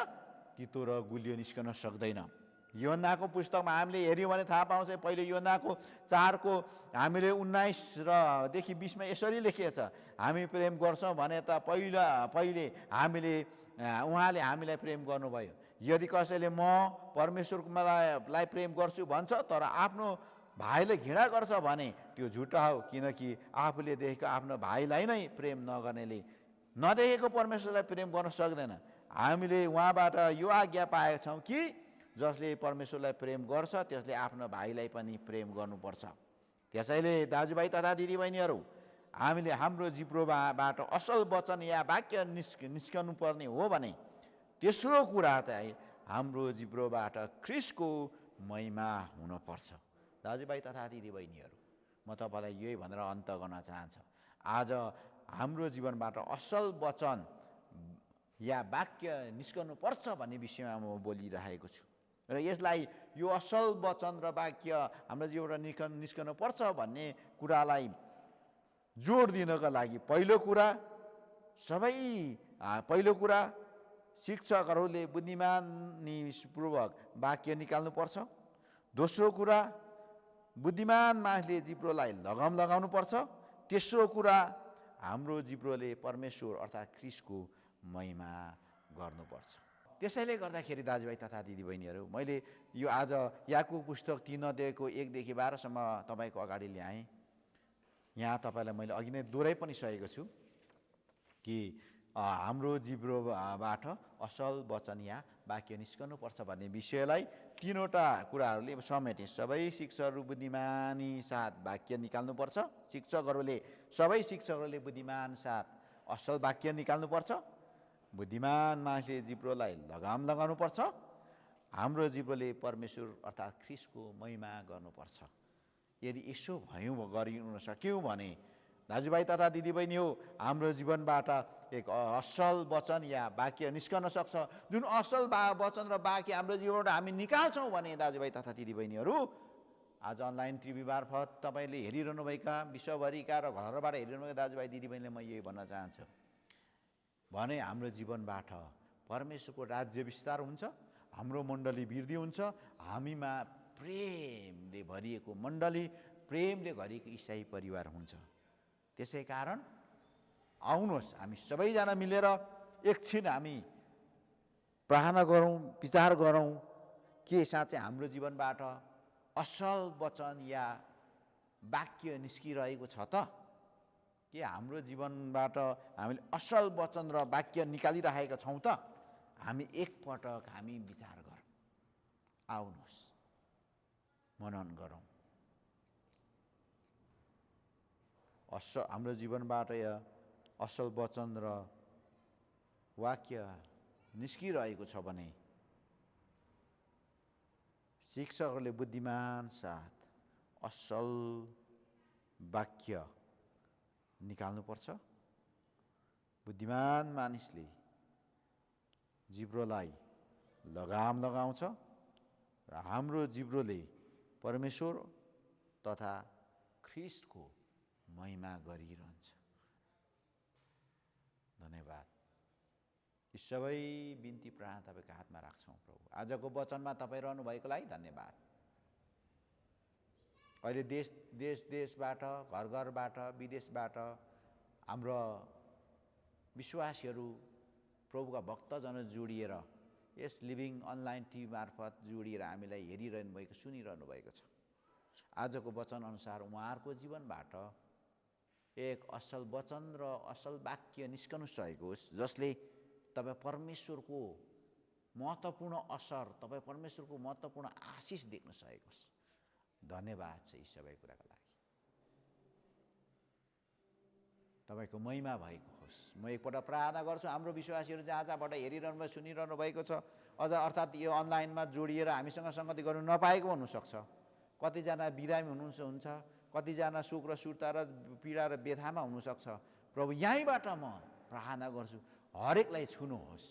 तितो र गुलियो निस्कन सक्दैन। योनाको पुस्तकमा हामीले हेऱ्यौँ भने थाहा पाउँछ, पहिले योनाको 4को हामीले 19 देखि 20 यसरी लेखिएको छ, हामी प्रेम गर्छौँ भने त पहिले उहाँले हामीलाई प्रेम गर्नुभयो। यदि कसैले म परमेश्वरलाई प्रेम गर्छु भन्छ तर आफ्नो भाइलाई घृणा गर्छ भने त्यो झुटा हो, किनकि आफूले देखेको आफ्नो भाइलाई नै प्रेम नगर्नेले नदेखेको परमेश्वरलाई प्रेम गर्न सक्दैन। हामीले उहाँबाट यो आज्ञा पाएका छौँ कि जसले परमेश्वरलाई प्रेम गर्छ त्यसले आफ्नो भाइलाई पनि प्रेम गर्नुपर्छ। त्यसैले दाजुभाइ तथा दिदीबहिनीहरू, हामीले हाम्रो जिब्रोबाट असल वचन या वाक्य निस्कनु पर्ने हो भने तेस्रो कुरा चाहिँ हाम्रो जिब्रोबाट ख्रिस्टको महिमा हुनुपर्छ। दाजुभाइ तथा दिदीबहिनीहरू, म तपाईँलाई यही भनेर अन्त गर्न चाहन्छु, आज हाम्रो जीवनबाट असल वचन या वाक्य निस्कनुपर्छ भन्ने विषयमा म बोलिरहेको छु। र यसलाई यो असल वचन र वाक्य हाम्रो जीवनबाट निस्कनु पर्छ भन्ने कुरालाई जोड दिनको लागि पहिलो कुरा शिक्षकहरूले बुद्धिमानीपूर्वक वाक्य निकाल्नुपर्छ। दोस्रो कुरा, बुद्धिमान मानिसले जिब्रोलाई लगाम लगाउनुपर्छ। तेस्रो कुरा, हाम्रो जिब्रोले परमेश्वर अर्थात् ख्रिस्टको महिमा गर्नुपर्छ। त्यसैले गर्दाखेरि दाजुभाइ तथा दिदीबहिनीहरू, मैले यो आज याकुब पुस्तक 3 अध्यायको 1 देखि 12 तपाईँको अगाडि ल्याएँ। यहाँ तपाईँलाई मैले अघि नै दोहोऱ्याइ पनि सकेको छु कि हाम्रो जिब्रोबाट असल वचन या वाक्य निस्कनुपर्छ भन्ने विषयलाई 3वटा कुराहरूले समेटे। सबै शिक्षकहरू बुद्धिमानी साथ वाक्य निकाल्नुपर्छ। सबै शिक्षकहरूले बुद्धिमान साथ असल वाक्य निकाल्नुपर्छ। बुद्धिमान मानिसले जिब्रोलाई लगाम लगाउनुपर्छ। हाम्रो जिब्रोले परमेश्वर अर्थात् ख्रिस्टको महिमा गर्नुपर्छ। यदि यसो गरिन सक्यौँ भने दाजुभाइ तथा दिदीबहिनी हो, हाम्रो जीवनबाट एक असल वचन या वाक्य निस्कन सक्छ। जुन असल वचन र वाक्य हाम्रो जीवनबाट हामी निकाल्छौँ भने दाजुभाइ तथा दिदीबहिनीहरू, आज अनलाइन टिभी मार्फत तपाईँले हेरिरहनुभएका विश्वभरिका र घरबाट हेरिरहनुभएका दाजुभाइ दिदीबहिनीले म यही भन्न चाहन्छु भने हाम्रो जीवनबाट परमेश्वरको राज्य विस्तार हुन्छ, हाम्रो मण्डली वृद्धि हुन्छ, हामीमा प्रेमले भरिएको मण्डली, प्रेमले भरिएको इसाई परिवार हुन्छ। त्यसै कारण आउनुहोस् हामी सबैजना मिलेर एकछिन हामी प्रार्थना गरौँ, विचार गरौँ के साँच्चै हाम्रो जीवनबाट असल वचन या वाक्य निस्किरहेको छ त? के हाम्रो जीवनबाट हामीले असल वचन र वाक्य निकालिरहेका छौँ त? हामी एकपटक हामी विचार गरौँ, आउनुहोस् मनन गरौँ। हाम्रो जीवनबाट असल वचन र वाक्य निस्किरहेको छ भने शिक्षकहरूले बुद्धिमान साथ असल वाक्य निकाल्नुपर्छ। बुद्धिमान मानिसले जिब्रोलाई लगाम लगाउँछ र हाम्रो जिब्रोले परमेश्वर तथा ख्रिस्टको महिमा गरिरहन्छ। धन्यवाद। यी सबै बिन्ती प्रार्थना तपाईँको हातमा राख्छौँ प्रभु। आजको वचनमा तपाईँ रहनुभएकोलाई धन्यवाद। अहिले देशबाट, घर घरबाट, विदेशबाट हाम्रो विश्वासीहरू, प्रभुका भक्तजन जोडिएर यस लिभिङ अनलाइन टिभी मार्फत जोडिएर हामीलाई हेरिरहनु भएको, सुनिरहनु भएको छ। आजको वचन अनुसार उहाँहरूको जीवनबाट एक असल वचन र असल वाक्य निस्कनु सकेको होस्, जसले तपाईँ परमेश्वरको महत्त्वपूर्ण असर, तपाईँ परमेश्वरको महत्त्वपूर्ण आशिष देख्न सकेको होस्। धन्यवाद छ यी सबै कुराको लागि। तपाईँको महिमा भएको होस्। म एकपल्ट प्रार्थना गर्छु, हाम्रो विश्वासीहरू जहाँ जहाँबाट हेरिरहनु भयो, सुनिरहनु भएको छ, अझ अर्थात् यो अनलाइनमा जोडिएर हामीसँग सङ्गति गर्नु नपाएको हुनसक्छ। कतिजना बिरामी हुनुहुन्छ, कतिजना सुख र सुर्ता र पीडा र व्यथामा हुनसक्छ। प्रभु यहीँबाट म प्रार्थना गर्छु, हरेकलाई छुनुहोस्,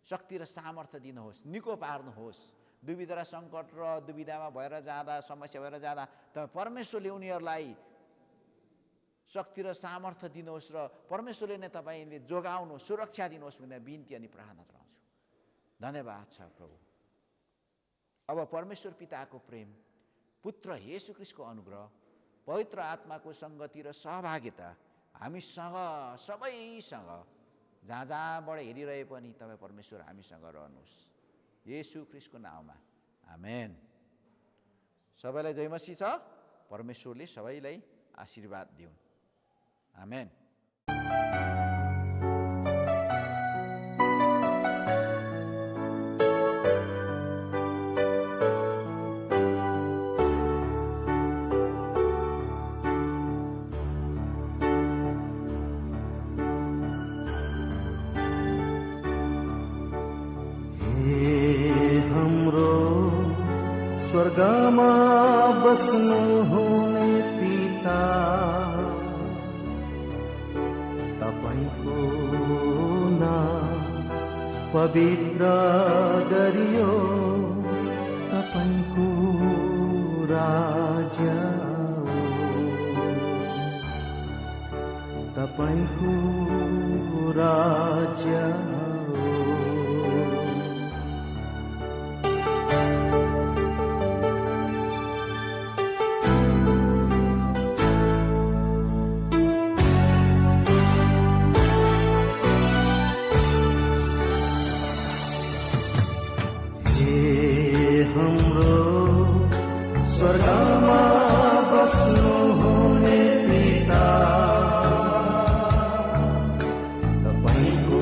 शक्ति र सामर्थ्य दिनुहोस्, निको पार्नुहोस्। दुविधा र सङ्कट र दुविधामा भएर जाँदा, समस्या भएर जाँदा तपाईँ परमेश्वरले उनीहरूलाई शक्ति र सामर्थ्य दिनुहोस् र परमेश्वरले नै तपाईँले जोगाउनुहोस्, सुरक्षा दिनुहोस् भनेर बिन्ती अनि प्रार्थना चढाउँछु। धन्यवाद छ प्रभु। अब परमेश्वर पिताको प्रेम, पुत्र येशू ख्रीष्टको अनुग्रह, पवित्र आत्माको सङ्गति र सहभागिता हामीसँग सबैसँग जहाँ जहाँबाट हेरिरहे पनि तपाईँ परमेश्वर हामीसँग रहनुहोस्। येशू ख्रीष्टको नाममा आमेन। सबैलाई जय मसीह छ। परमेश्वरले सबैलाई आशीर्वाद दिउन्। आमेन। स्वर्गमा बस्नु हुने पिता, तपाईको नाम पवित्र गरियो, तपाईको राज्य हो, तपाईको राज्य स्वर्गमा बस्नु हुने पिता, तपाईको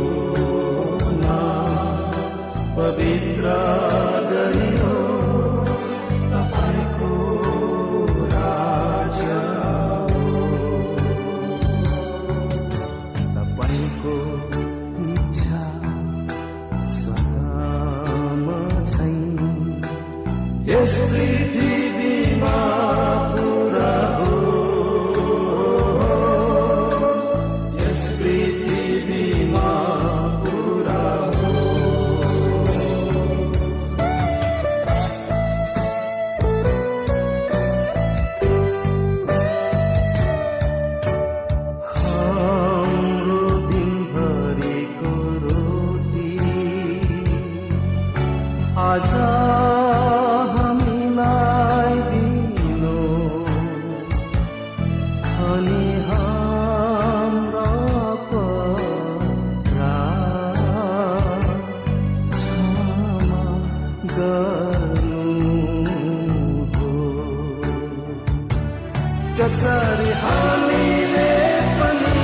जसरी हामीले पनि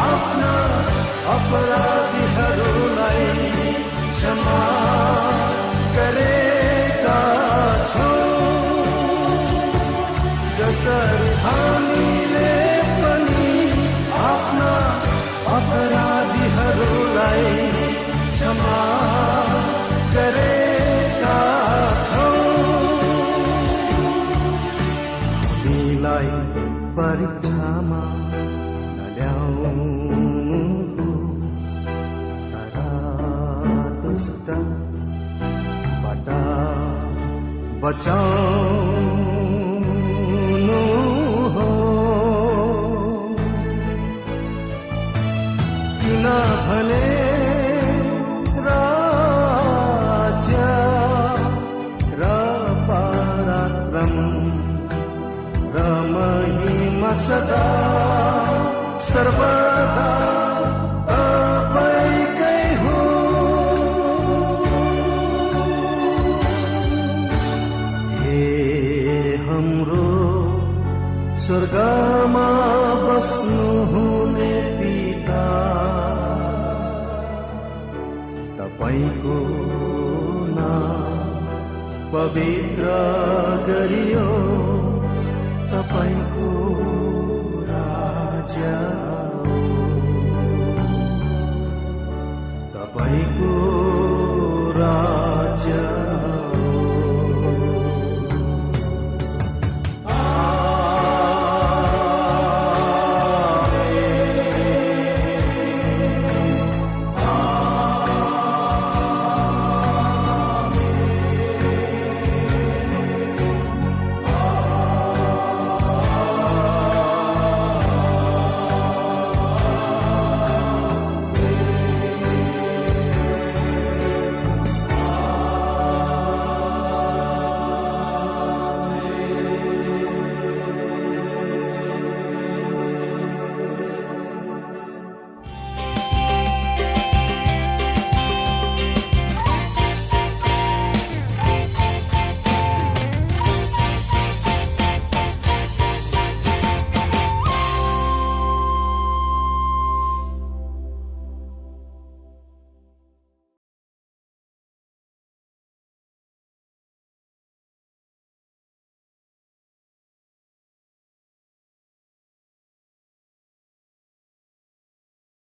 आफ्ना अपराधीहरूलाई क्षमा गरेका छौँ, जसरी हामीले पनि आफ्ना अपराधीहरूलाई क्षमा गरेका छौँ। हामीलाई परीक्षामा नल्याउनुहोस्, दुष्टबाट बचाउनुहोस्, किनभने राज्य र पराक्रम र महिमा सदा सर्वदा तपाईँकै हो। हे हाम्रो स्वर्गमा बस्नुहुने पिता, तपाईँको नाम पवित्र गरियोस्, तपाईँको